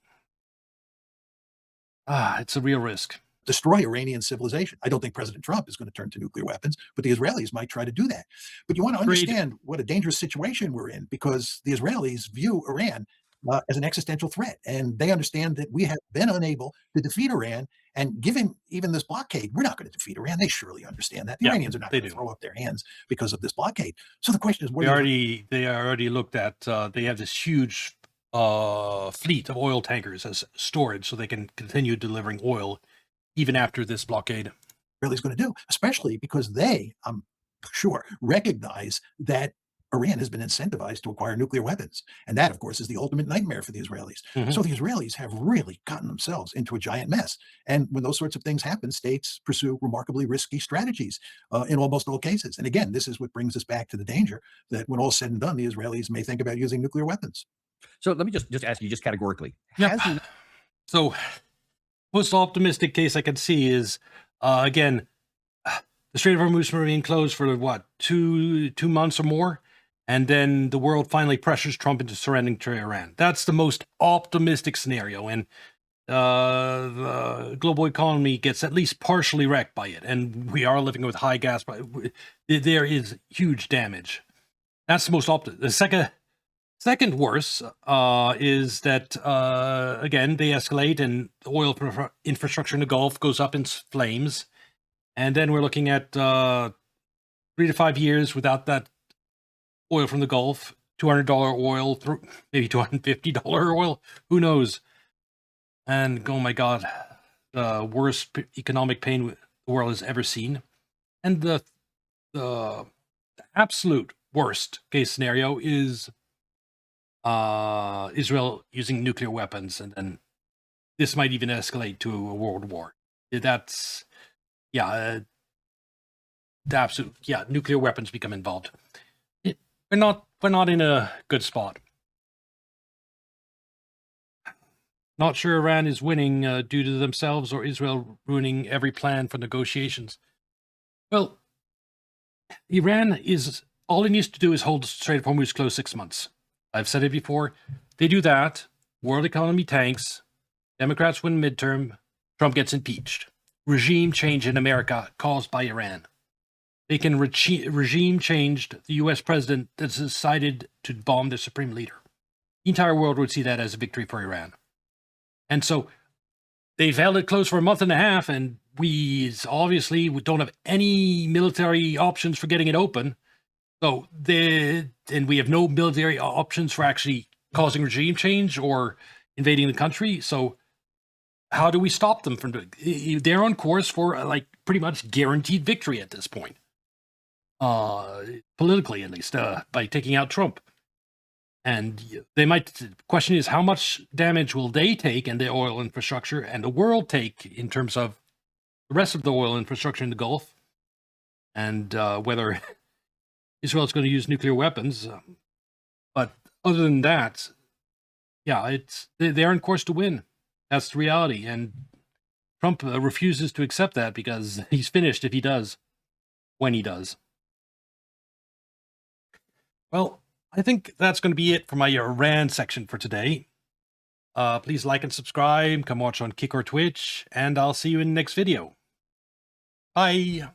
it's a real risk. Destroy Iranian civilization. I don't think President Trump is going to turn to nuclear weapons, but the Israelis might try to do that. But you want to understand what a dangerous situation we're in, because the Israelis view Iran as an existential threat, and they understand that we have been unable to defeat Iran. And given even this blockade, we're not going to defeat Iran. They surely understand that. The Iranians are not going to throw up their hands because of this blockade. So the question is, they already looked at. They have this huge fleet of oil tankers as storage, so they can continue delivering oil even after this blockade. Really is going to do, especially because they, I'm sure, recognize that Iran has been incentivized to acquire nuclear weapons. And that, of course, is the ultimate nightmare for the Israelis. So the Israelis have really gotten themselves into a giant mess. And when those sorts of things happen, states pursue remarkably risky strategies in almost all cases. And again, this is what brings us back to the danger that when all said and done, the Israelis may think about using nuclear weapons. So let me just ask you, just categorically. So most optimistic case I can see is Again, the Strait of Hormuz remained closed for what, two months or more, and then the world finally pressures Trump into surrendering to Iran. That's the most optimistic scenario, and the global economy gets at least partially wrecked by it, and we are living with high gas prices. There is huge damage. That's the most optimistic. The second worst is that again they escalate, and the oil infrastructure in the Gulf goes up in flames, and then we're looking at 3 to 5 years without that oil from the Gulf. $200 oil, maybe $250 oil. Who knows? And oh my God, the worst economic pain the world has ever seen. And the absolute worst case scenario is Israel using nuclear weapons, and then this might even escalate to a world war. That's the absolute nuclear weapons become involved. We're not in a good spot. Not sure Iran is winning due to themselves or Israel ruining every plan for negotiations. Well, Iran all it needs to do is hold the Strait of Hormuz closed 6 months. I've said it before. They do that, world economy tanks, Democrats win midterm, Trump gets impeached. Regime change in America caused by Iran. They can regime change the U.S. president that's decided to bomb the supreme leader. The entire world would see that as a victory for Iran. And so they've held it closed for a month and a half, and we obviously don't have any military options for getting it open. So and we have no military options for actually causing regime change or invading the country. So how do we stop them from doing? They're on course for like pretty much guaranteed victory at this point, politically at least, by taking out Trump. And they might. The question is, how much damage will they take in the oil infrastructure and the world take in terms of the rest of the oil infrastructure in the Gulf, and whether Israel is going to use nuclear weapons. But other than that, they're on course to win. That's the reality, and Trump refuses to accept that because he's finished if he does, when he does. Well, I think that's going to be it for my Iran section for today. Please like and subscribe, come watch on Kick or Twitch, and I'll see you in the next video. Bye!